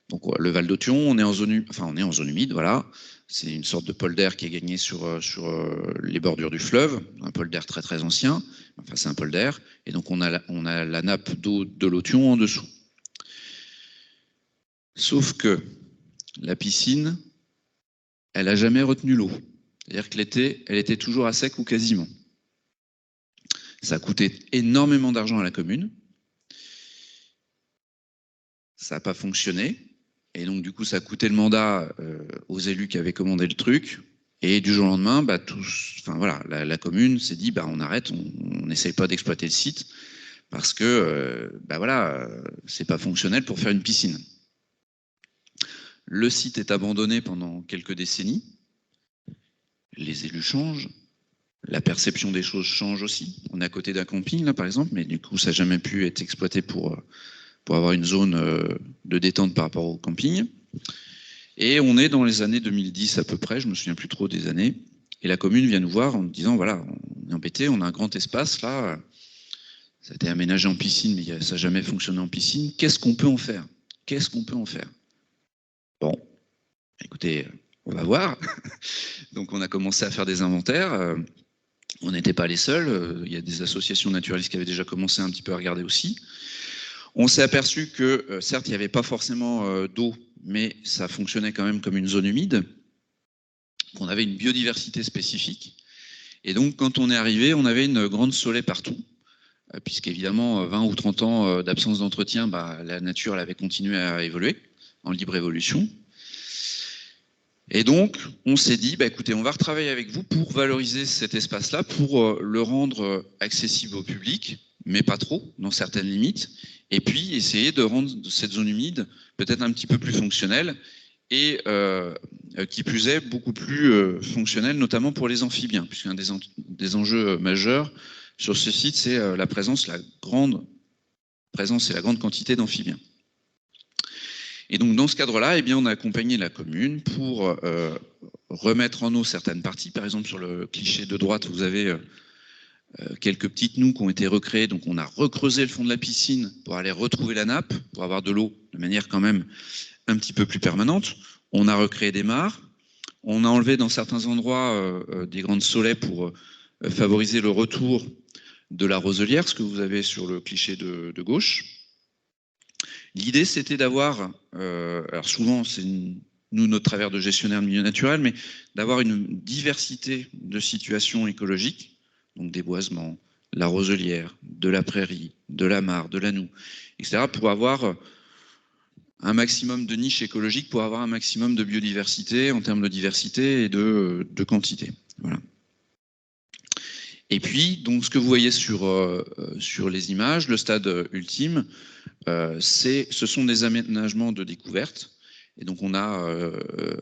Donc le Val d'Authion, on est en zone humide, voilà. C'est une sorte de polder qui est gagné sur les bordures du fleuve, un polder très très ancien. Enfin, c'est un polder. Et donc on a la nappe d'eau de l'Authion en dessous. Sauf que la piscine, elle n'a jamais retenu l'eau. C'est-à-dire que l'été, elle était toujours à sec ou quasiment. Ça a coûté énormément d'argent à la commune. Ça n'a pas fonctionné. Et donc, du coup, ça a coûté le mandat aux élus qui avaient commandé le truc. Et du jour au lendemain, la commune s'est dit, on arrête, on n'essaye pas d'exploiter le site parce que c'est pas fonctionnel pour faire une piscine. Le site est abandonné pendant quelques décennies. Les élus changent. La perception des choses change aussi. On est à côté d'un camping, là, par exemple, mais du coup, ça n'a jamais pu être exploité pour avoir une zone de détente par rapport au camping. Et on est dans les années 2010 à peu près, je me souviens plus trop des années, et la commune vient nous voir en disant, voilà, on est embêté, on a un grand espace, là, ça a été aménagé en piscine, mais ça n'a jamais fonctionné en piscine, qu'est-ce qu'on peut en faire? Qu'est-ce qu'on peut en faire? Bon, écoutez, on va voir. Donc on a commencé à faire des inventaires. On n'était pas les seuls. Il y a des associations naturalistes qui avaient déjà commencé un petit peu à regarder aussi. On s'est aperçu que, certes, il n'y avait pas forcément d'eau, mais ça fonctionnait quand même comme une zone humide, qu'on avait une biodiversité spécifique. Et donc, quand on est arrivé, on avait une grande saulaie partout, puisqu'évidemment, 20 ou 30 ans d'absence d'entretien, la nature elle avait continué à évoluer, en libre évolution. Et donc, on s'est dit, écoutez, on va retravailler avec vous pour valoriser cet espace-là, pour le rendre accessible au public, mais pas trop, dans certaines limites, et puis essayer de rendre cette zone humide peut-être un petit peu plus fonctionnelle, et qui plus est, beaucoup plus fonctionnelle, notamment pour les amphibiens, puisqu'un des enjeux majeurs sur ce site, c'est la présence, la grande quantité d'amphibiens. Et donc, dans ce cadre-là, on a accompagné la commune pour remettre en eau certaines parties. Par exemple, sur le cliché de droite, vous avez quelques petites noues qui ont été recréées. Donc, on a recreusé le fond de la piscine pour aller retrouver la nappe, pour avoir de l'eau de manière quand même un petit peu plus permanente. On a recréé des mares. On a enlevé dans certains endroits des grandes saulaies pour favoriser le retour de la roselière, ce que vous avez sur le cliché de gauche. L'idée, c'était d'avoir, alors souvent, c'est nous, notre travers de gestionnaire de milieu naturel, mais d'avoir une diversité de situations écologiques, donc des boisements, la roselière, de la prairie, de la mare, de la noue, etc., pour avoir un maximum de niches écologiques, pour avoir un maximum de biodiversité en termes de diversité et de quantité. Voilà. Et puis, donc, ce que vous voyez sur les images, le stade ultime, ce sont des aménagements de découverte. Et donc, on a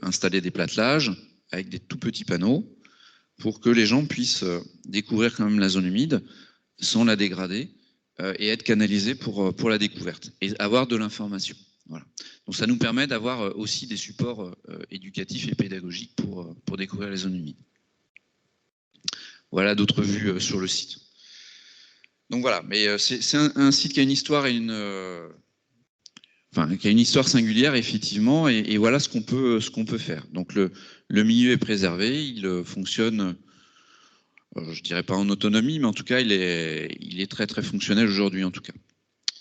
installé des platelages avec des tout petits panneaux pour que les gens puissent découvrir quand même la zone humide sans la dégrader et être canalisés pour la découverte et avoir de l'information. Voilà. Donc, ça nous permet d'avoir aussi des supports éducatifs et pédagogiques pour découvrir les zones humides. Voilà d'autres vues sur le site. Donc voilà, mais c'est un site qui a une histoire et qui a une histoire singulière, effectivement, et voilà ce qu'on peut faire. Donc le milieu est préservé, il fonctionne, je dirais pas en autonomie, mais en tout cas, il est très très fonctionnel aujourd'hui, en tout cas.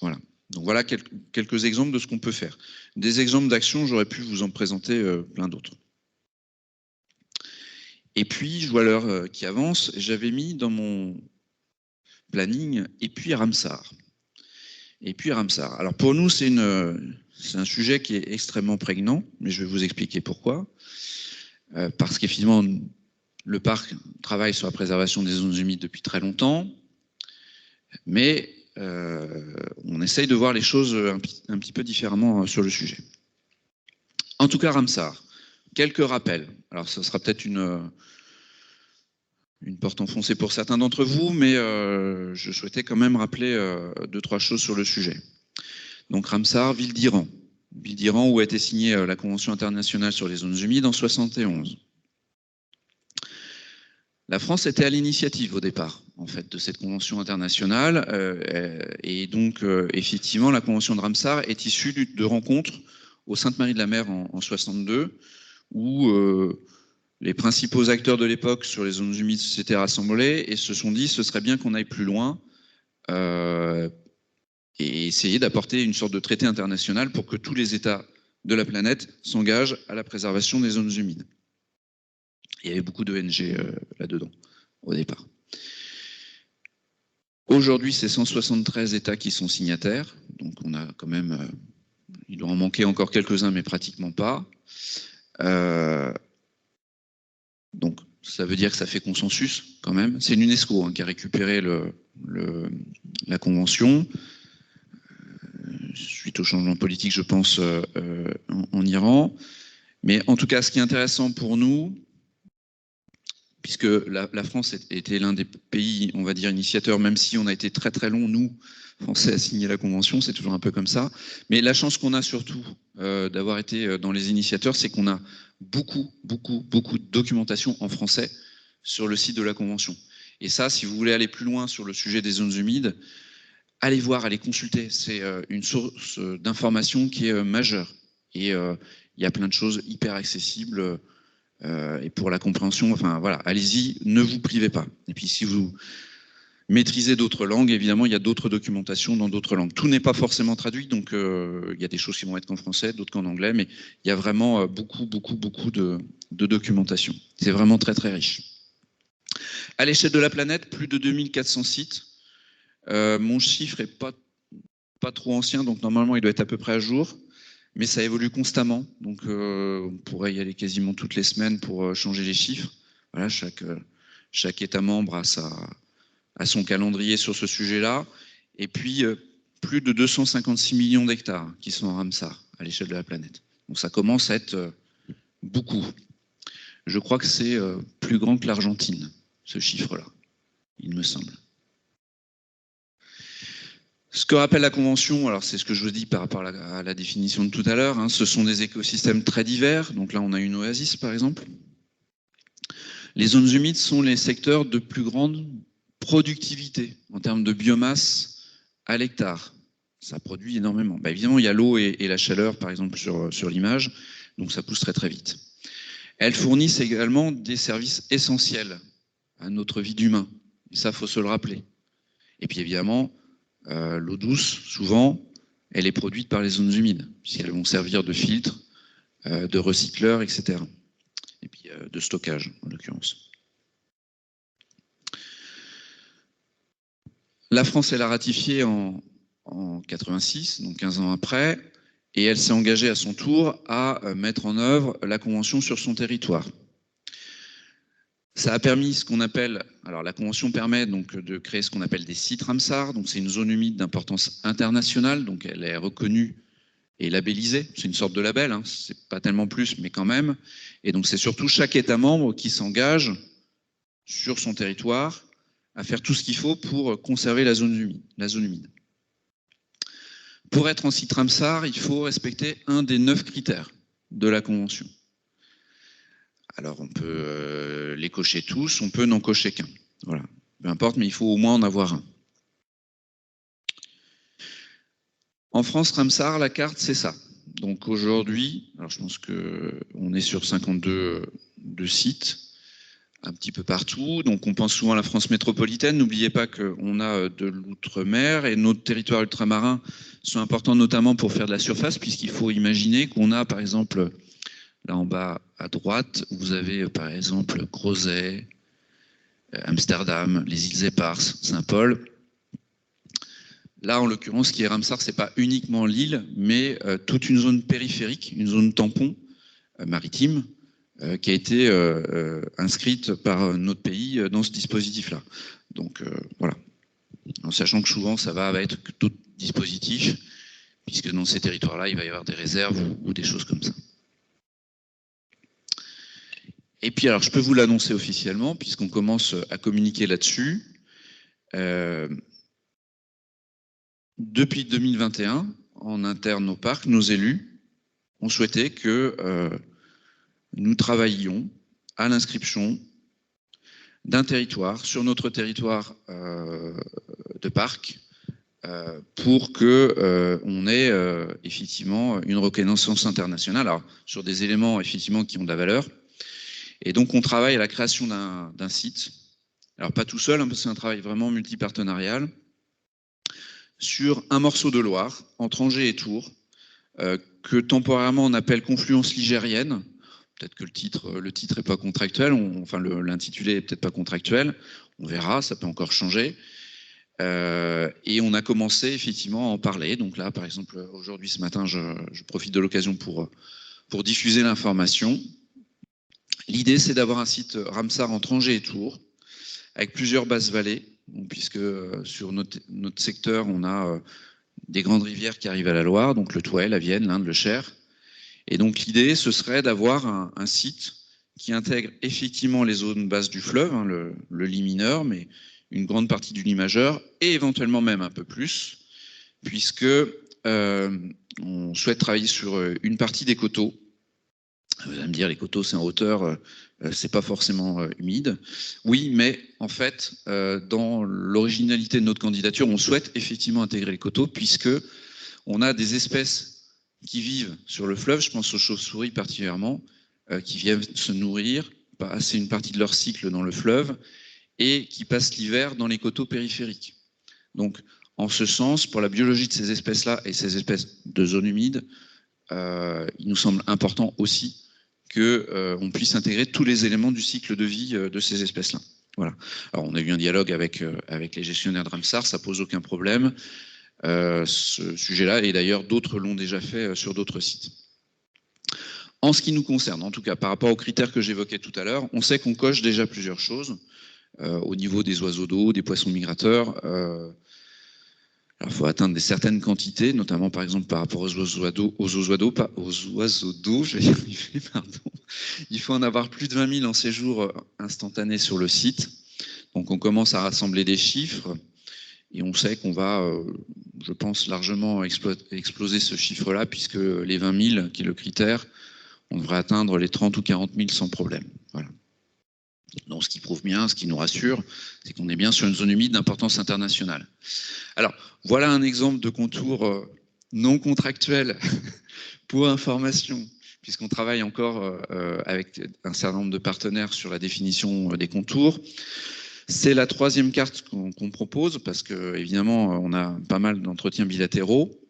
Voilà. Donc voilà quelques exemples de ce qu'on peut faire. Des exemples d'actions, j'aurais pu vous en présenter plein d'autres. Et puis, je vois l'heure qui avance, j'avais mis dans mon planning, et puis Ramsar. Et puis Ramsar. Alors pour nous, c'est un sujet qui est extrêmement prégnant, mais je vais vous expliquer pourquoi. Parce qu'effectivement, le parc travaille sur la préservation des zones humides depuis très longtemps, mais on essaye de voir les choses un petit peu différemment sur le sujet. En tout cas, Ramsar, quelques rappels. Alors ça sera peut-être une porte enfoncée pour certains d'entre vous, mais je souhaitais quand même rappeler 2-3 choses sur le sujet. Donc Ramsar, ville d'Iran. Ville d'Iran où a été signée la Convention internationale sur les zones humides en 1971. La France était à l'initiative au départ, en fait, de cette convention internationale, et donc effectivement, la convention de Ramsar est issue de rencontres au Sainte-Marie-de-la-Mer en 1962, où les principaux acteurs de l'époque sur les zones humides s'étaient rassemblés et se sont dit ce serait bien qu'on aille plus loin et essayer d'apporter une sorte de traité international pour que tous les États de la planète s'engagent à la préservation des zones humides. Il y avait beaucoup d'ONG là-dedans, au départ. Aujourd'hui, c'est 173 États qui sont signataires, donc on a quand même, il doit en manquer encore quelques-uns, mais pratiquement pas. ça veut dire que ça fait consensus quand même. C'est l'UNESCO qui a récupéré la convention suite au changement politique, je pense, en Iran. Mais en tout cas, ce qui est intéressant pour nous, puisque la France était l'un des pays, on va dire, initiateurs, même si on a été très très long, nous, Français, à signer la Convention, c'est toujours un peu comme ça. Mais la chance qu'on a surtout d'avoir été dans les initiateurs, c'est qu'on a beaucoup de documentation en français sur le site de la Convention. Et ça, si vous voulez aller plus loin sur le sujet des zones humides, allez voir, allez consulter. C'est une source d'information qui est majeure. Et il y a plein de choses hyper accessibles. Et pour la compréhension, enfin voilà, allez-y, ne vous privez pas. Et puis si vous maîtrisez d'autres langues, évidemment, il y a d'autres documentations dans d'autres langues. Tout n'est pas forcément traduit, donc il y a des choses qui vont être qu'en français, d'autres qu'en anglais, mais il y a vraiment beaucoup de documentation. C'est vraiment très très riche. À l'échelle de la planète, plus de 2400 sites. Mon chiffre est pas trop ancien, donc normalement il doit être à peu près à jour. Mais ça évolue constamment, donc on pourrait y aller quasiment toutes les semaines pour changer les chiffres. Voilà, chaque État membre a son calendrier sur ce sujet-là. Et puis, plus de 256 millions d'hectares qui sont en Ramsar à l'échelle de la planète. Donc ça commence à être beaucoup. Je crois que c'est plus grand que l'Argentine, ce chiffre-là, il me semble. Ce que rappelle la Convention, alors c'est ce que je vous dis par rapport à la définition de tout à l'heure, ce sont des écosystèmes très divers. Donc là, on a une oasis, par exemple. Les zones humides sont les secteurs de plus grande productivité en termes de biomasse à l'hectare. Ça produit énormément. Évidemment, il y a l'eau et la chaleur, par exemple, sur l'image, donc ça pousse très très vite. Elles fournissent également des services essentiels à notre vie d'humain. Et ça, il faut se le rappeler. Et puis évidemment, l'eau douce, souvent, elle est produite par les zones humides, puisqu'elles vont servir de filtre, de recycleur, etc. Et puis de stockage, en l'occurrence. La France, elle a ratifié en 86, donc 15 ans après, et elle s'est engagée à son tour à mettre en œuvre la Convention sur son territoire. Ça a permis ce qu'on appelle, alors la Convention permet donc de créer ce qu'on appelle des sites Ramsar, donc c'est une zone humide d'importance internationale, donc elle est reconnue et labellisée, c'est une sorte de label, c'est pas tellement plus, mais quand même, et donc c'est surtout chaque État membre qui s'engage sur son territoire à faire tout ce qu'il faut pour conserver la zone humide. Pour être en site Ramsar, il faut respecter un des 9 critères de la Convention. Alors on peut les cocher tous, on peut n'en cocher qu'un. Voilà. Peu importe, mais il faut au moins en avoir un. En France, Ramsar, la carte, c'est ça. Donc aujourd'hui, alors je pense qu'on est sur 52 sites, un petit peu partout. Donc on pense souvent à la France métropolitaine. N'oubliez pas qu'on a de l'outre-mer et nos territoires ultramarins sont importants notamment pour faire de la surface, puisqu'il faut imaginer qu'on a par exemple... Là en bas à droite, vous avez par exemple Crozet, Amsterdam, les îles Éparses, Saint-Paul. Là, en l'occurrence, ce qui est Ramsar, ce n'est pas uniquement l'île, mais toute une zone périphérique, une zone tampon maritime, qui a été inscrite par notre pays dans ce dispositif-là. Donc voilà. En sachant que souvent, ça va être d'autres dispositifs, puisque dans ces territoires-là, il va y avoir des réserves ou des choses comme ça. Et puis, alors, je peux vous l'annoncer officiellement, puisqu'on commence à communiquer là-dessus. Depuis 2021, en interne au parc, nos élus ont souhaité que nous travaillions à l'inscription d'un territoire sur notre territoire de parc pour qu'on ait effectivement une reconnaissance internationale, alors, sur des éléments effectivement qui ont de la valeur. Et donc, on travaille à la création d'un site. Alors, pas tout seul, parce que c'est un travail vraiment multipartenarial, sur un morceau de Loire, entre Angers et Tours, que temporairement on appelle Confluence ligérienne. Peut-être que le titre n'est pas contractuel, enfin l'intitulé n'est peut-être pas contractuel. On verra, ça peut encore changer. Et on a commencé effectivement à en parler. Donc là, par exemple, aujourd'hui, ce matin, je profite de l'occasion pour diffuser l'information. L'idée, c'est d'avoir un site Ramsar en Angers et Tours, avec plusieurs basses vallées, puisque sur notre secteur, on a des grandes rivières qui arrivent à la Loire, donc le Thouet, la Vienne, l'Indre, le Cher. Et donc l'idée, ce serait d'avoir un site qui intègre effectivement les zones basses du fleuve, hein, le lit mineur, mais une grande partie du lit majeur, et éventuellement même un peu plus, puisque on souhaite travailler sur une partie des coteaux. Vous allez me dire, les coteaux, c'est en hauteur, c'est pas forcément humide. Oui, mais en fait, dans l'originalité de notre candidature, on souhaite effectivement intégrer les coteaux, puisque on a des espèces qui vivent sur le fleuve, je pense aux chauves-souris particulièrement, qui viennent se nourrir, passer une partie de leur cycle dans le fleuve, et qui passent l'hiver dans les coteaux périphériques. Donc, en ce sens, pour la biologie de ces espèces-là et ces espèces de zones humides, il nous semble important aussi qu'on puisse intégrer tous les éléments du cycle de vie de ces espèces-là. Voilà. Alors, on a eu un dialogue avec les gestionnaires de Ramsar, ça pose aucun problème. Ce sujet-là, et d'ailleurs d'autres l'ont déjà fait sur d'autres sites. En ce qui nous concerne, en tout cas par rapport aux critères que j'évoquais tout à l'heure, on sait qu'on coche déjà plusieurs choses au niveau des oiseaux d'eau, des poissons migrateurs. Alors, il faut atteindre certaines quantités, notamment par exemple par rapport aux oiseaux d'eau, je vais y arriver, pardon. Il faut en avoir plus de 20 000 en séjour instantané sur le site. Donc on commence à rassembler des chiffres. Et on sait qu'on va, je pense, largement exploser ce chiffre-là, puisque les 20 000, qui est le critère, on devrait atteindre les 30 ou 40 000 sans problème. Voilà. Donc, ce qui prouve bien, ce qui nous rassure, c'est qu'on est bien sur une zone humide d'importance internationale. Alors, voilà un exemple de contour non contractuel pour information, puisqu'on travaille encore avec un certain nombre de partenaires sur la définition des contours. C'est la troisième carte qu'on propose, parce que évidemment, on a pas mal d'entretiens bilatéraux.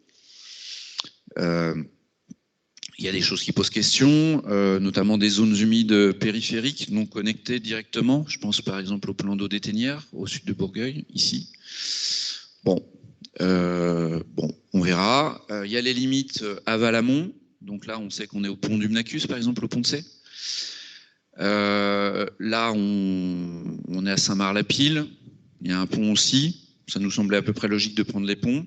Il y a des choses qui posent question, notamment des zones humides périphériques non connectées directement. Je pense par exemple au plan d'eau des Ténières, au sud de Bourgueil, ici. Bon, on verra. Il y a les limites aval-amont. Donc là, on sait qu'on est au pont du Mnacus, par exemple, au pont de Cé. Là, on est à Saint-Marc-la-Pile. Il y a un pont aussi. Ça nous semblait à peu près logique de prendre les ponts.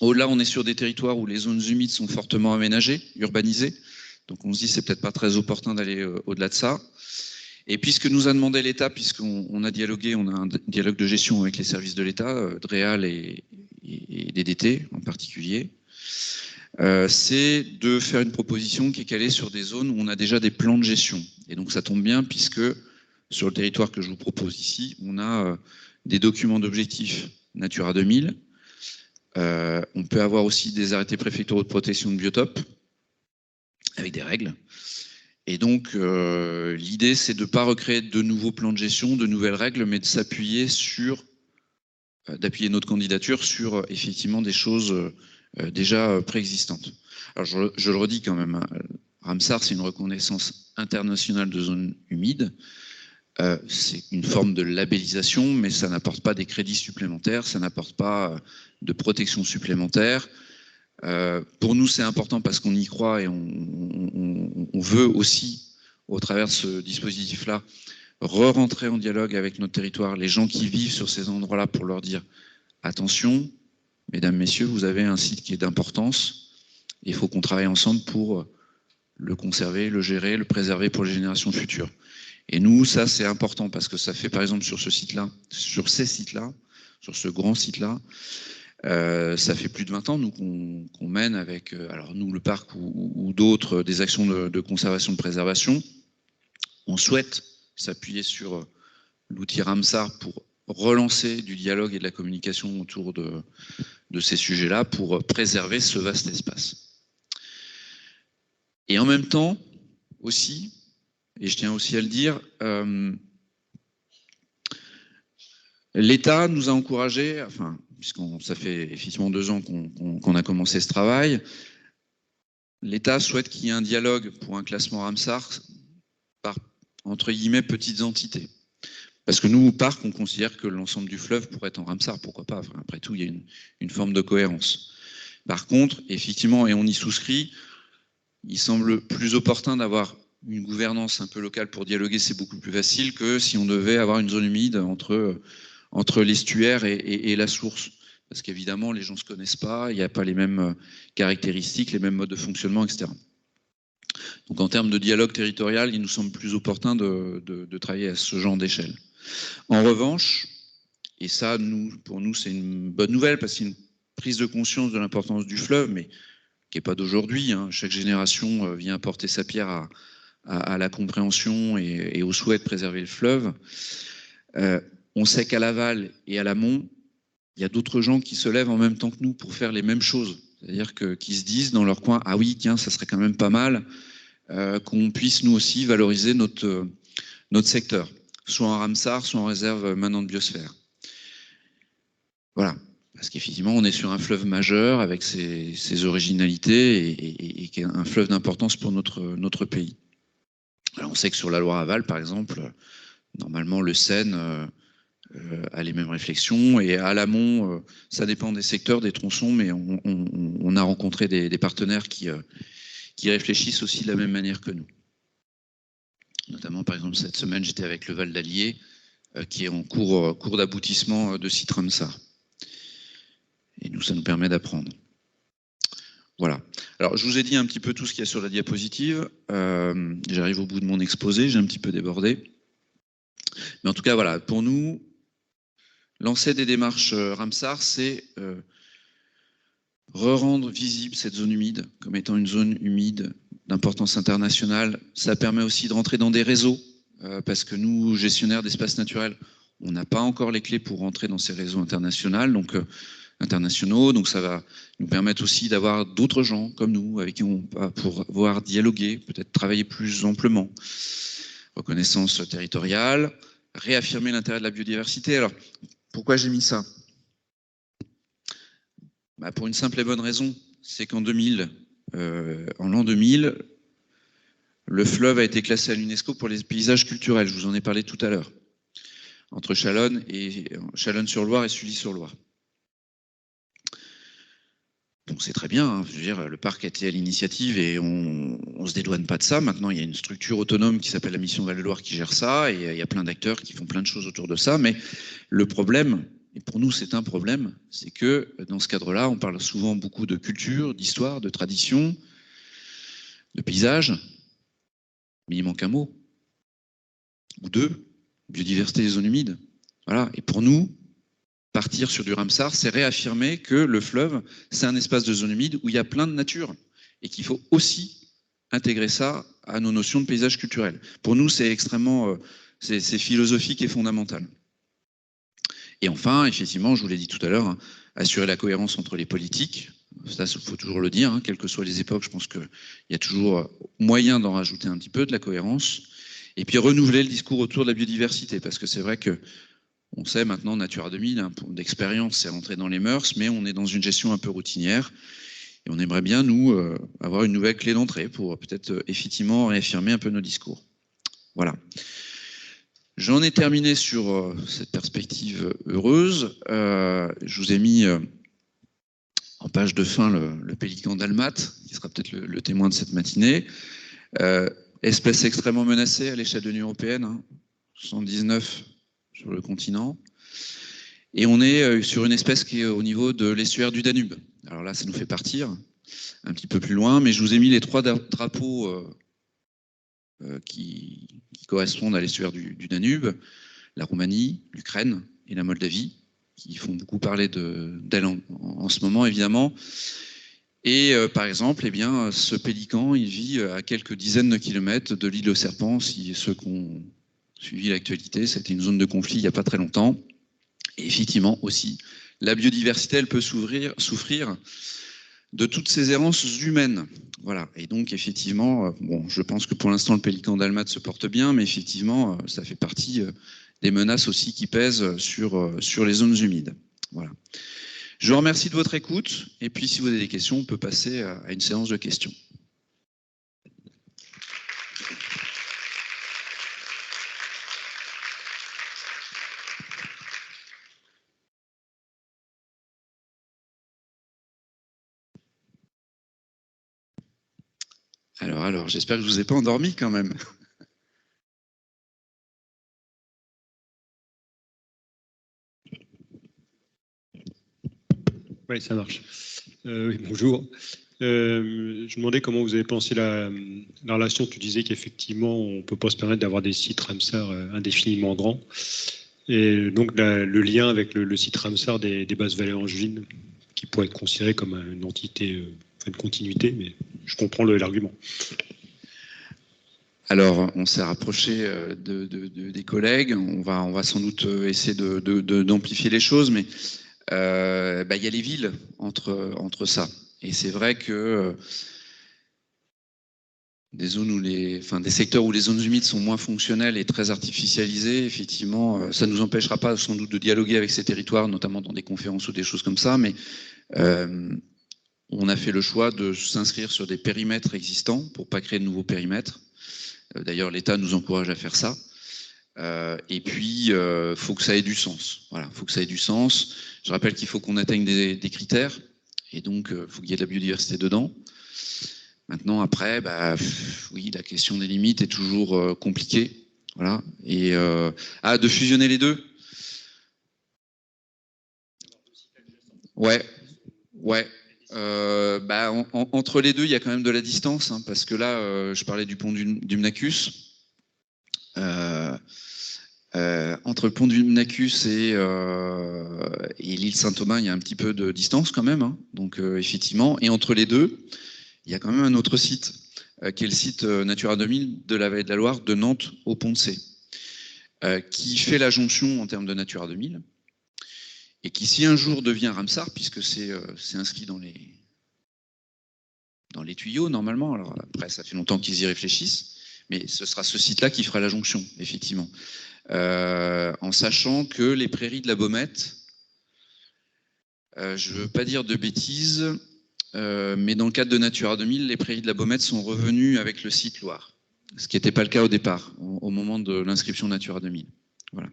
Au-delà, on est sur des territoires où les zones humides sont fortement aménagées, urbanisées. Donc on se dit c'est peut-être pas très opportun d'aller au-delà de ça. Et puis ce que nous a demandé l'État, puisqu'on a dialogué, on a un dialogue de gestion avec les services de l'État, DREAL et DDT en particulier, c'est de faire une proposition qui est calée sur des zones où on a déjà des plans de gestion. Et donc ça tombe bien puisque sur le territoire que je vous propose ici, on a des documents d'objectifs Natura 2000. On peut avoir aussi des arrêtés préfectoraux de protection de biotopes avec des règles. Et donc l'idée c'est de ne pas recréer de nouveaux plans de gestion, de nouvelles règles, mais de s'appuyer d'appuyer notre candidature sur effectivement des choses déjà préexistantes. Alors je le redis quand même, Ramsar c'est une reconnaissance internationale de zones humides. C'est une forme de labellisation, mais ça n'apporte pas des crédits supplémentaires, ça n'apporte pas de protection supplémentaire. Pour nous, c'est important parce qu'on y croit et on veut aussi, au travers de ce dispositif-là, re-rentrer en dialogue avec notre territoire, les gens qui vivent sur ces endroits-là, pour leur dire attention, mesdames, messieurs, vous avez un site qui est d'importance, il faut qu'on travaille ensemble pour le conserver, le gérer, le préserver pour les générations futures. Et nous, ça, c'est important parce que ça fait, par exemple, sur ce site-là, sur ces sites-là, sur ce grand site-là, ça fait plus de 20 ans, nous, qu'on mène avec, alors nous, le parc ou d'autres, des actions de conservation, de préservation. On souhaite s'appuyer sur l'outil Ramsar pour relancer du dialogue et de la communication autour de ces sujets-là pour préserver ce vaste espace. Et en même temps, aussi, et je tiens aussi à le dire, l'État nous a encouragés, enfin, ça fait effectivement 2 ans qu'on a commencé ce travail, l'État souhaite qu'il y ait un dialogue pour un classement Ramsar par, entre guillemets, petites entités. Parce que nous, au parc, on considère que l'ensemble du fleuve pourrait être en Ramsar, pourquoi pas, enfin, après tout, il y a une forme de cohérence. Par contre, effectivement, et on y souscrit, il semble plus opportun d'avoir une gouvernance un peu locale pour dialoguer, c'est beaucoup plus facile que si on devait avoir une zone humide entre l'estuaire et la source. Parce qu'évidemment, les gens ne se connaissent pas, il n'y a pas les mêmes caractéristiques, les mêmes modes de fonctionnement, etc. Donc en termes de dialogue territorial, il nous semble plus opportun de travailler à ce genre d'échelle. En revanche, et ça, pour nous, c'est une bonne nouvelle, parce que c'est une prise de conscience de l'importance du fleuve, mais qui n'est pas d'aujourd'hui. Hein. Chaque génération vient apporter sa pierre à la compréhension et au souhait de préserver le fleuve. On sait qu'à l'aval et à l'amont, il y a d'autres gens qui se lèvent en même temps que nous pour faire les mêmes choses. C'est-à-dire qu'ils se disent dans leur coin, ah oui, tiens, ça serait quand même pas mal qu'on puisse nous aussi valoriser notre secteur, soit en Ramsar, soit en réserve maintenant de biosphère. Voilà. Parce qu'effectivement, on est sur un fleuve majeur avec ses originalités et un fleuve d'importance pour notre pays. Alors on sait que sur la Loire-Aval, par exemple, normalement le Seine a les mêmes réflexions, et à l'amont, ça dépend des secteurs, des tronçons, mais on a rencontré des partenaires qui réfléchissent aussi de la même manière que nous. Notamment, par exemple, cette semaine, j'étais avec le Val d'Allier, qui est en cours d'aboutissement de site Ramsar. Et nous, ça nous permet d'apprendre. Voilà. Alors, je vous ai dit un petit peu tout ce qu'il y a sur la diapositive. J'arrive au bout de mon exposé, j'ai un petit peu débordé. Mais en tout cas, voilà, pour nous, lancer des démarches Ramsar, c'est re-rendre visible cette zone humide comme étant une zone humide d'importance internationale. Ça permet aussi de rentrer dans des réseaux, parce que nous, gestionnaires d'espaces naturels, on n'a pas encore les clés pour rentrer dans ces réseaux internationaux. Donc ça va nous permettre aussi d'avoir d'autres gens comme nous, avec qui on va pouvoir dialoguer, peut-être travailler plus amplement. Reconnaissance territoriale, réaffirmer l'intérêt de la biodiversité. Alors, pourquoi j'ai mis ça ? Pour une simple et bonne raison, c'est qu'en l'an 2000, le fleuve a été classé à l'UNESCO pour les paysages culturels. Je vous en ai parlé tout à l'heure. Entre Chalonnes-sur-Loire et Sully-sur-Loire. Donc c'est très bien, hein. Je veux dire, le parc a été à l'initiative et on ne se dédouane pas de ça. Maintenant, il y a une structure autonome qui s'appelle la Mission Val-de-Loire qui gère ça, et il y a plein d'acteurs qui font plein de choses autour de ça. Mais le problème, et pour nous c'est un problème, c'est que dans ce cadre-là, on parle souvent beaucoup de culture, d'histoire, de tradition, de paysage, mais il manque un mot, ou deux, biodiversité des zones humides. Voilà. Et pour nous, partir sur du Ramsar, c'est réaffirmer que le fleuve, c'est un espace de zone humide où il y a plein de nature, et qu'il faut aussi intégrer ça à nos notions de paysage culturel. Pour nous, c'est extrêmement c'est philosophique et fondamental. Et enfin, effectivement, je vous l'ai dit tout à l'heure, hein, assurer la cohérence entre les politiques. Ça, il faut toujours le dire, hein, quelles que soient les époques, je pense qu'il y a toujours moyen d'en rajouter un petit peu, de la cohérence. Et puis renouveler le discours autour de la biodiversité, parce que c'est vrai que on sait maintenant, Natura 2000, hein, d'expérience, c'est rentré dans les mœurs, mais on est dans une gestion un peu routinière. Et on aimerait bien, nous, avoir une nouvelle clé d'entrée pour peut-être effectivement réaffirmer un peu nos discours. Voilà. J'en ai terminé sur cette perspective heureuse. Je vous ai mis en page de fin le pélican dalmate, qui sera peut-être le témoin de cette matinée. Espèce extrêmement menacée à l'échelle de l'Union européenne, hein, 119 sur le continent. Et on est sur une espèce qui est au niveau de l'estuaire du Danube. Alors là, ça nous fait partir un petit peu plus loin, mais je vous ai mis les 3 drapeaux qui correspondent à l'estuaire du Danube, la Roumanie, l'Ukraine et la Moldavie, qui font beaucoup parler d'elle en ce moment, évidemment. Et par exemple, eh bien, ce pélican, il vit à quelques dizaines de kilomètres de l'île aux Serpents. Si ceux qui ont suivi l'actualité, c'était une zone de conflit il n'y a pas très longtemps. Et effectivement aussi, la biodiversité, elle peut souffrir de toutes ces errances humaines. Voilà. Et donc, effectivement, bon, je pense que pour l'instant, le pélican dalmate se porte bien, mais effectivement, ça fait partie des menaces aussi qui pèsent sur les zones humides. Voilà. Je vous remercie de votre écoute, et puis si vous avez des questions, on peut passer à une séance de questions. Alors, Alors, j'espère que je ne vous ai pas endormi quand même. Oui, ça marche. Oui, bonjour. Je me demandais comment vous avez pensé la relation. Tu disais qu'effectivement, on ne peut pas se permettre d'avoir des sites Ramsar indéfiniment grands. Et donc, le lien avec le site Ramsar des basses vallées angevines, qui pourrait être considéré comme une entité, une continuité, mais je comprends l'argument. Alors, on s'est rapproché des collègues. On va sans doute essayer d'amplifier les choses, mais y a les villes entre ça. Et c'est vrai que des secteurs où les zones humides sont moins fonctionnelles et très artificialisées, effectivement, ça ne nous empêchera pas sans doute de dialoguer avec ces territoires, notamment dans des conférences ou des choses comme ça, mais on a fait le choix de s'inscrire sur des périmètres existants pour pas créer de nouveaux périmètres. D'ailleurs, l'État nous encourage à faire ça. Et puis, faut que ça ait du sens. Voilà, faut que ça ait du sens. Je rappelle qu'il faut qu'on atteigne des critères, et donc faut qu'il y ait de la biodiversité dedans. Maintenant, après, oui, la question des limites est toujours compliquée. Voilà. Et de fusionner les deux. Ouais. Entre les deux, il y a quand même de la distance, hein, parce que là, je parlais du pont du Mnacus. Entre le pont du Mnacus et l'île Saint-Aubin, il y a un petit peu de distance quand même. Hein. Donc, effectivement, et entre les deux, il y a quand même un autre site, qui est le site Natura 2000 de la vallée de la Loire, de Nantes au Pont de C, qui fait la jonction en termes de Natura 2000, et qui, si un jour devient Ramsar, puisque c'est inscrit dans les tuyaux normalement, alors après ça fait longtemps qu'ils y réfléchissent, mais ce sera ce site-là qui fera la jonction, effectivement. En sachant que les prairies de la Baumette, je ne veux pas dire de bêtises, mais dans le cadre de Natura 2000, les prairies de la Baumette sont revenues avec le site Loire, ce qui n'était pas le cas au départ, au moment de l'inscription Natura 2000. Voilà.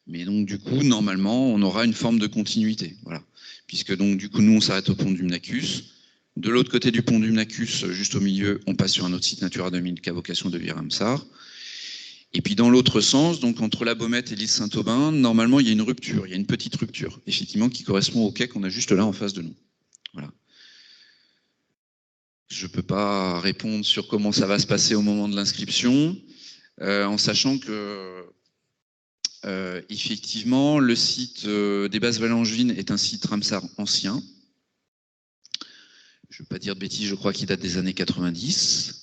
Mais donc du coup, normalement, on aura une forme de continuité, voilà. Puisque donc du coup, nous, on s'arrête au pont du Mnacus. De l'autre côté du pont du Mnacus, juste au milieu, on passe sur un autre site Natura 2000 qui a vocation de devenir Ramsar. Et puis dans l'autre sens, donc entre la Baumette et l'île Saint-Aubin, normalement, il y a une rupture, il y a une petite rupture, effectivement, qui correspond au quai qu'on a juste là en face de nous. Voilà. Je ne peux pas répondre sur comment ça va se passer au moment de l'inscription, en sachant que effectivement, le site des basses vallées angevines est un site Ramsar ancien. Je ne veux pas dire de bêtises, je crois qu'il date des années 90.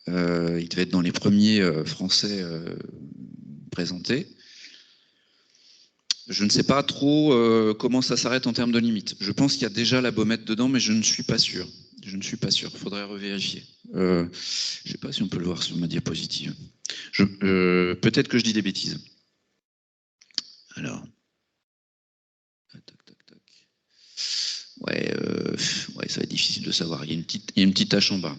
Il devait être dans les premiers français présentés. Je ne sais pas trop comment ça s'arrête en termes de limites. Je pense qu'il y a déjà la Baumette dedans, mais je ne suis pas sûr. Je ne suis pas sûr. Il faudrait revérifier. Je ne sais pas si on peut le voir sur ma diapositive. Peut-être que je dis des bêtises. Alors. Ouais, ça va être difficile de savoir. Il y a une petite tache en bas.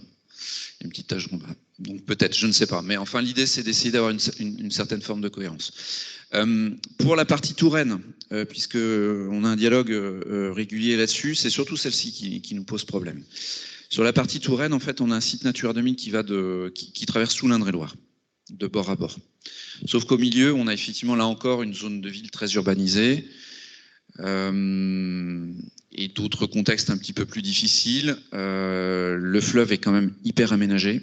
Une petite tache en bas. Donc peut-être, je ne sais pas. Mais enfin, l'idée, c'est d'essayer d'avoir une certaine forme de cohérence. Pour la partie Touraine, puisqu'on a un dialogue régulier là-dessus, c'est surtout celle-ci qui nous pose problème. Sur la partie Touraine, en fait, on a un site Natura 2000 qui traverse tout l'Indre-et-Loire, de bord à bord. Sauf qu'au milieu, on a effectivement là encore une zone de ville très urbanisée, et d'autres contextes un petit peu plus difficiles. Le fleuve est quand même hyper aménagé.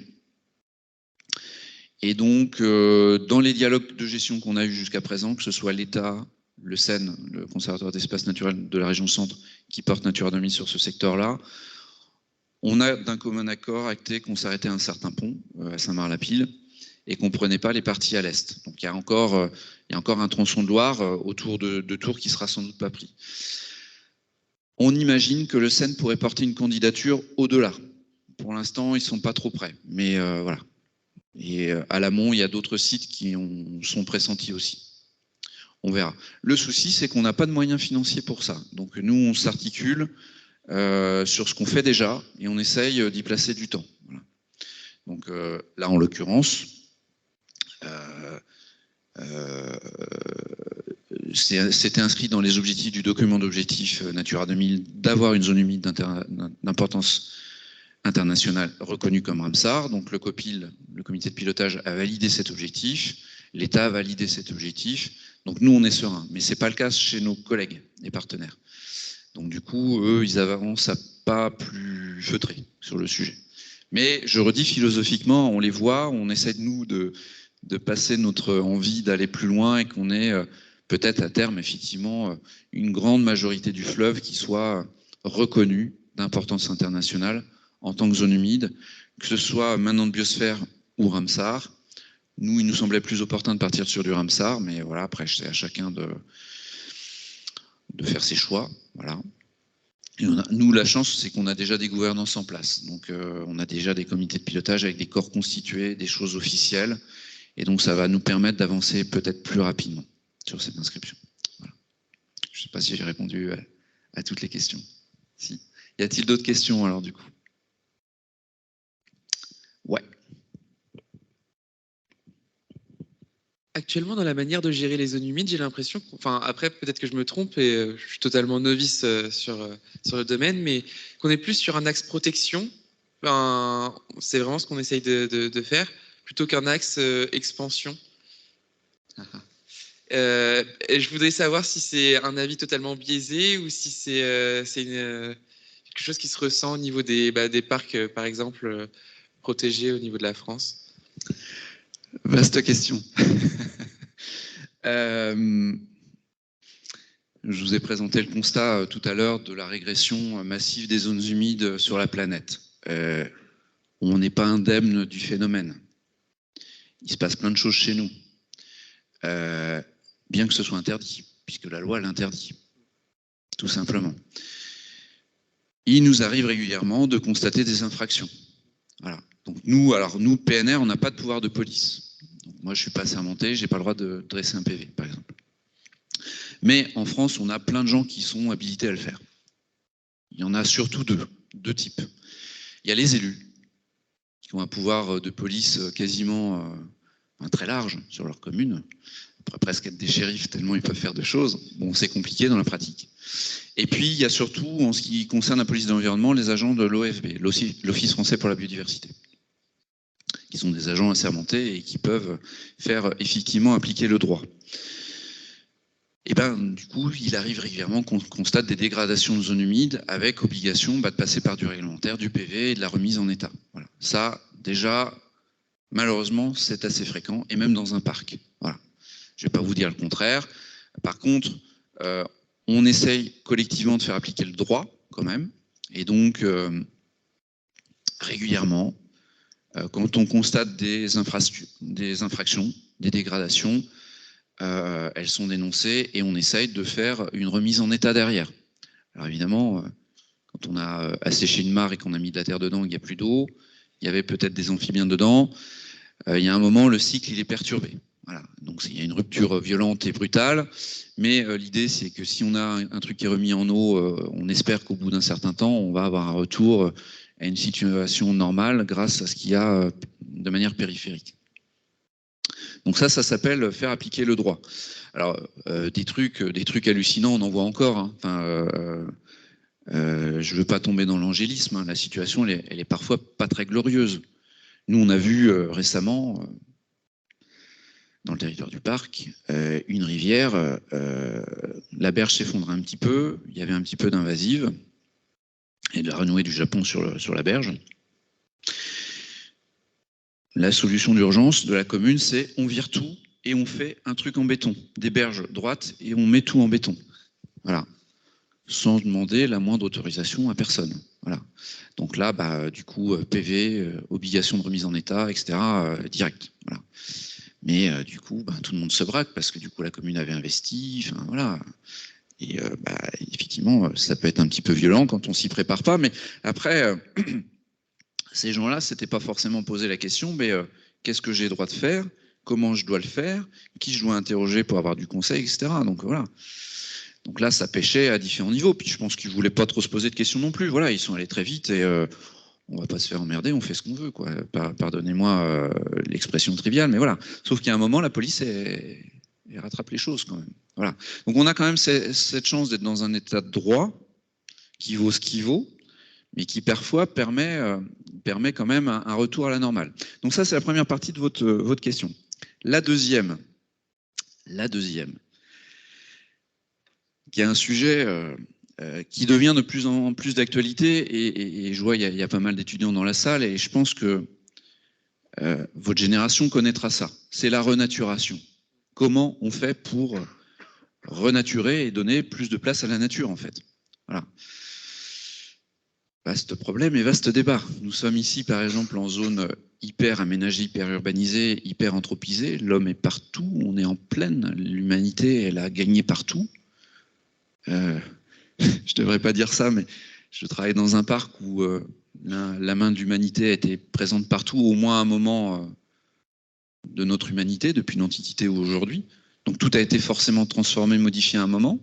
Et donc, dans les dialogues de gestion qu'on a eus jusqu'à présent, que ce soit l'État, le CEN, le Conservatoire d'espaces naturels de la région Centre, qui porte Natura 2000 sur ce secteur-là, on a d'un commun accord acté qu'on s'arrêtait à un certain pont, à Saint-Marc-la-Pile, et qu'on ne prenait pas les parties à l'est. Donc il y a encore un tronçon de Loire autour de Tours qui ne sera sans doute pas pris. On imagine que le CEN pourrait porter une candidature au-delà. Pour l'instant, ils ne sont pas trop prêts, mais voilà. Et à l'amont, il y a d'autres sites qui sont pressentis aussi. On verra. Le souci, c'est qu'on n'a pas de moyens financiers pour ça. Donc nous, on s'articule sur ce qu'on fait déjà et on essaye d'y placer du temps. Voilà. Donc là, en l'occurrence, c'était inscrit dans les objectifs du document d'objectifs Natura 2000 d'avoir une zone humide d'importance international reconnu comme Ramsar. Donc le COPIL, le comité de pilotage, a validé cet objectif. L'État a validé cet objectif. Donc nous, on est serein. Mais ce n'est pas le cas chez nos collègues et partenaires. Donc du coup, eux, ils avancent à pas plus feutrés sur le sujet. Mais je redis, philosophiquement, on les voit, on essaie de nous de passer notre envie d'aller plus loin et qu'on ait peut-être à terme, effectivement, une grande majorité du fleuve qui soit reconnue d'importance internationale en tant que zone humide, que ce soit maintenant de biosphère ou Ramsar. Nous, il nous semblait plus opportun de partir sur du Ramsar, mais voilà, après, c'est à chacun de faire ses choix. Voilà. Et nous, la chance, c'est qu'on a déjà des gouvernances en place. Donc, on a déjà des comités de pilotage avec des corps constitués, des choses officielles. Et donc, ça va nous permettre d'avancer peut-être plus rapidement sur cette inscription. Voilà. Je ne sais pas si j'ai répondu à toutes les questions. Si. Y a-t-il d'autres questions, alors, du coup? Ouais. Actuellement, dans la manière de gérer les zones humides, j'ai l'impression, enfin après peut-être que je me trompe et je suis totalement novice sur le domaine, mais qu'on est plus sur un axe protection. Enfin, c'est vraiment ce qu'on essaye de faire, plutôt qu'un axe expansion. Et je voudrais savoir si c'est un avis totalement biaisé ou si c'est quelque chose qui se ressent au niveau des parcs, par exemple, protégés au niveau de la France. Vaste question. Je vous ai présenté le constat tout à l'heure de la régression massive des zones humides sur la planète. On n'est pas indemne du phénomène. Il se passe plein de choses chez nous. Bien que ce soit interdit, puisque la loi l'interdit, tout simplement. Il nous arrive régulièrement de constater des infractions. Voilà. Donc nous, PNR, on n'a pas de pouvoir de police. Donc moi, je ne suis pas assermenté, je n'ai pas le droit de dresser un PV, par exemple. Mais en France, on a plein de gens qui sont habilités à le faire. Il y en a surtout deux types. Il y a les élus, qui ont un pouvoir de police quasiment très large sur leur commune. On pourrait presque être des shérifs tellement ils peuvent faire de choses. Bon, c'est compliqué dans la pratique. Et puis, il y a surtout, en ce qui concerne la police de l'environnement, les agents de l'OFB, l'Office français pour la biodiversité, qui sont des agents assermentés et qui peuvent faire effectivement appliquer le droit. Et du coup, il arrive régulièrement qu'on constate des dégradations de zones humides avec obligation de passer par du réglementaire, du PV et de la remise en état. Voilà. Ça, déjà, malheureusement, c'est assez fréquent, et même dans un parc. Voilà. Je ne vais pas vous dire le contraire. Par contre, on essaye collectivement de faire appliquer le droit, quand même. Et donc, régulièrement, quand on constate des infractions, des dégradations, elles sont dénoncées et on essaye de faire une remise en état derrière. Alors évidemment, quand on a asséché une mare et qu'on a mis de la terre dedans, il n'y a plus d'eau, il y avait peut-être des amphibiens dedans, il y a un moment, le cycle il est perturbé. Voilà. Donc il y a une rupture violente et brutale, mais l'idée c'est que si on a un truc qui est remis en eau, on espère qu'au bout d'un certain temps, on va avoir un retour à une situation normale grâce à ce qu'il y a de manière périphérique. Donc ça s'appelle faire appliquer le droit. Alors des trucs hallucinants, on en voit encore. Hein. Enfin, je ne veux pas tomber dans l'angélisme. Hein. La situation, elle est parfois pas très glorieuse. Nous, on a vu récemment, dans le territoire du parc, une rivière, la berge s'effondrait un petit peu, il y avait un petit peu d'invasive, et de la renouée du Japon sur la berge. La solution d'urgence de la commune, c'est on vire tout et on fait un truc en béton, des berges droites, et on met tout en béton. Voilà. Sans demander la moindre autorisation à personne. Voilà. Donc là, du coup, PV, obligation de remise en état, etc., direct. Voilà. Mais du coup, tout le monde se braque parce que du coup, la commune avait investi. Enfin, voilà. Et effectivement, ça peut être un petit peu violent quand on s'y prépare pas. Mais après, ces gens-là, s'étaient pas forcément posé la question, mais qu'est-ce que j'ai le droit de faire? Comment je dois le faire? Qui je dois interroger pour avoir du conseil, etc. Donc voilà. Donc là, ça pêchait à différents niveaux. Puis je pense qu'ils ne voulaient pas trop se poser de questions non plus. Voilà, ils sont allés très vite et on ne va pas se faire emmerder, on fait ce qu'on veut, quoi. Pardonnez-moi l'expression triviale, mais voilà. Sauf qu'il y a un moment, la police elle rattrape les choses quand même. Voilà. Donc on a quand même cette chance d'être dans un état de droit qui vaut ce qu'il vaut, mais qui parfois permet quand même un retour à la normale. Donc ça, c'est la première partie de votre question. La deuxième, qui est un sujet qui devient de plus en plus d'actualité, et je vois il y a pas mal d'étudiants dans la salle, et je pense que votre génération connaîtra ça. C'est la renaturation. Comment on fait pour renaturer et donner plus de place à la nature, en fait. Voilà. Vaste problème et vaste débat. Nous sommes ici, par exemple, en zone hyper aménagée, hyper urbanisée, hyper anthropisée. L'homme est partout, on est en pleine. L'humanité, elle a gagné partout. Je ne devrais pas dire ça, mais je travaille dans un parc où la main de l'humanité a été présente partout, au moins à un moment de notre humanité, depuis l'Antiquité ou aujourd'hui. Donc tout a été forcément transformé, modifié à un moment.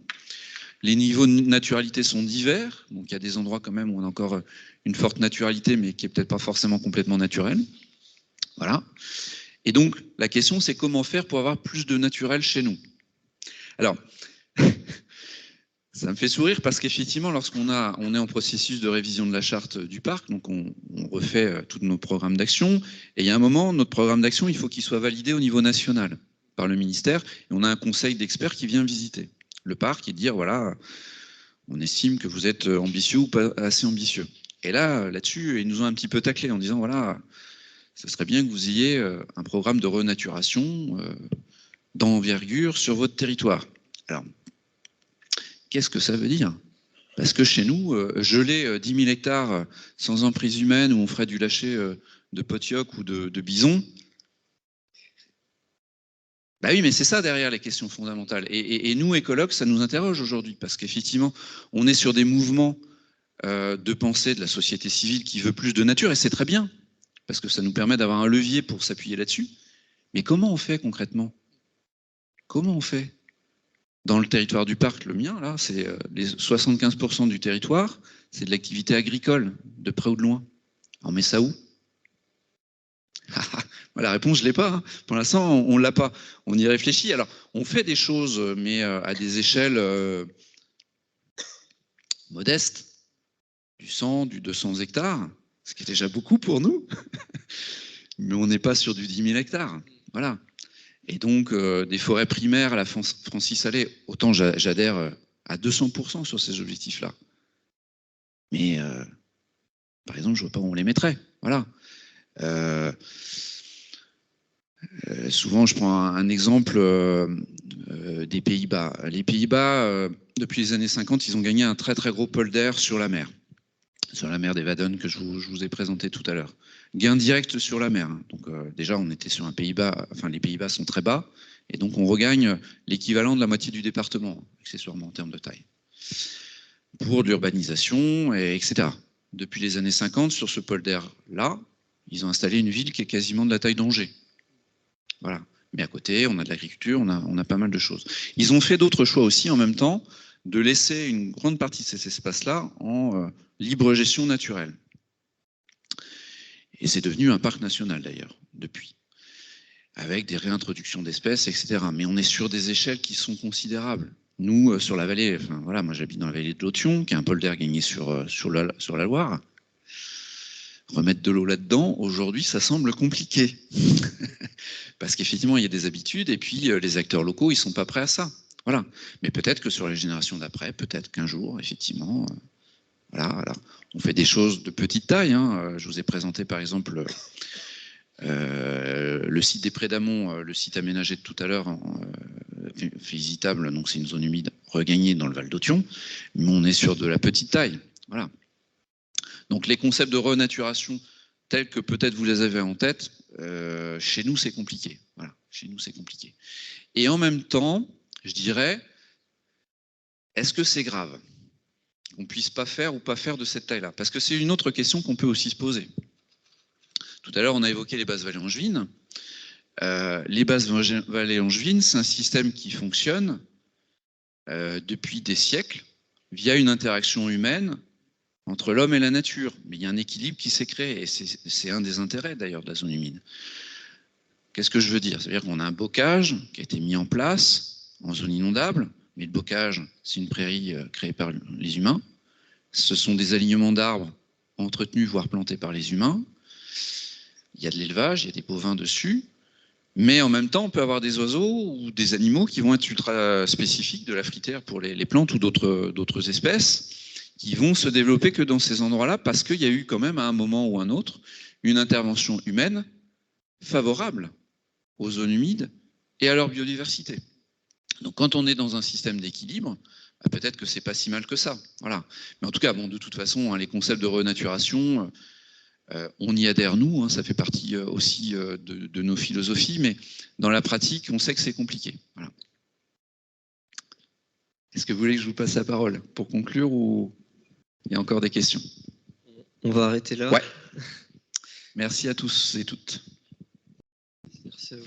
Les niveaux de naturalité sont divers, donc il y a des endroits quand même où on a encore une forte naturalité, mais qui n'est peut-être pas forcément complètement naturelle. Voilà. Et donc la question, c'est comment faire pour avoir plus de naturel chez nous. Alors, ça me fait sourire parce qu'effectivement, lorsqu'on est en processus de révision de la charte du parc, donc on refait tous nos programmes d'action, et il y a un moment, notre programme d'action, il faut qu'il soit validé au niveau national par le ministère, et on a un conseil d'experts qui vient visiter le parc et dire, voilà, on estime que vous êtes ambitieux ou pas assez ambitieux. Et là-dessus, ils nous ont un petit peu taclé en disant, voilà, ce serait bien que vous ayez un programme de renaturation d'envergure sur votre territoire. Alors, qu'est-ce que ça veut dire? Parce que chez nous, geler 10 000 hectares sans emprise humaine, où on ferait du lâcher de potioc ou de bison, bah oui, mais c'est ça derrière les questions fondamentales. Et nous, écologues, ça nous interroge aujourd'hui, parce qu'effectivement, on est sur des mouvements de pensée de la société civile qui veut plus de nature, et c'est très bien, parce que ça nous permet d'avoir un levier pour s'appuyer là-dessus. Mais comment on fait concrètement? Comment on fait? Dans le territoire du parc, le mien, là, c'est les 75% du territoire, c'est de l'activité agricole, de près ou de loin. On met ça où? La réponse, je ne l'ai pas. Hein. Pour l'instant, on ne l'a pas. On y réfléchit. Alors, on fait des choses, mais à des échelles modestes, du 100, du 200 hectares, ce qui est déjà beaucoup pour nous. Mais on n'est pas sur du 10 000 hectares. Voilà. Et donc, des forêts primaires à la Francis Allais, autant j'adhère à 200% sur ces objectifs-là. Mais, par exemple, je ne vois pas où on les mettrait. Voilà. Souvent, je prends un exemple des Pays-Bas. Les Pays-Bas, depuis les années 50, ils ont gagné un très très gros polder sur la mer des Wadden que je vous ai présenté tout à l'heure. Gain direct sur la mer. Donc déjà, on était sur un Pays-Bas, enfin les Pays-Bas sont très bas, et donc on regagne l'équivalent de la moitié du département, accessoirement en termes de taille, pour l'urbanisation, etc. Depuis les années 50, sur ce polder-là, ils ont installé une ville qui est quasiment de la taille d'Angers. Voilà. Mais à côté, on a de l'agriculture, on a pas mal de choses. Ils ont fait d'autres choix aussi en même temps, de laisser une grande partie de ces espaces-là en libre gestion naturelle. Et c'est devenu un parc national d'ailleurs, depuis, avec des réintroductions d'espèces, etc. Mais on est sur des échelles qui sont considérables. Nous, sur la vallée, enfin voilà, moi j'habite dans la vallée de l'Authion, qui est un polder gagné sur la Loire. Remettre de l'eau là-dedans, aujourd'hui, ça semble compliqué. Parce qu'effectivement, il y a des habitudes, et puis les acteurs locaux, ils ne sont pas prêts à ça. Voilà. Mais peut-être que sur les générations d'après, peut-être qu'un jour, effectivement, voilà, on fait des choses de petite taille. Hein. Je vous ai présenté, par exemple, le site des Prés d'Amont, le site aménagé de tout à l'heure, visitable, donc c'est une zone humide regagnée dans le Val d'Authion, mais on est sur de la petite taille. Voilà. Donc les concepts de renaturation tels que peut-être vous les avez en tête, chez nous c'est compliqué. Voilà, chez nous c'est compliqué. Et en même temps, je dirais, est-ce que c'est grave qu'on ne puisse pas faire ou pas faire de cette taille-là? Parce que c'est une autre question qu'on peut aussi se poser. Tout à l'heure, on a évoqué les basses vallées angevines. Les basses vallées angevines, c'est un système qui fonctionne depuis des siècles via une interaction humaine entre l'homme et la nature. Mais il y a un équilibre qui s'est créé, et c'est un des intérêts d'ailleurs de la zone humide. Qu'est-ce que je veux dire? C'est-à-dire qu'on a un bocage qui a été mis en place en zone inondable, mais le bocage, c'est une prairie créée par les humains. Ce sont des alignements d'arbres entretenus, voire plantés par les humains. Il y a de l'élevage, il y a des bovins dessus. Mais en même temps, on peut avoir des oiseaux ou des animaux qui vont être ultra spécifiques de la fritière pour les plantes ou d'autres espèces, qui vont se développer que dans ces endroits-là, parce qu'il y a eu quand même, à un moment ou un autre, une intervention humaine favorable aux zones humides et à leur biodiversité. Donc quand on est dans un système d'équilibre, peut-être que c'est pas si mal que ça. Voilà. Mais en tout cas, bon, de toute façon, les concepts de renaturation, on y adhère nous, ça fait partie aussi de nos philosophies, mais dans la pratique, on sait que c'est compliqué. Voilà. Est-ce que vous voulez que je vous passe la parole pour conclure ou il y a encore des questions? On va arrêter là. Ouais. Merci à tous et toutes. Merci à vous.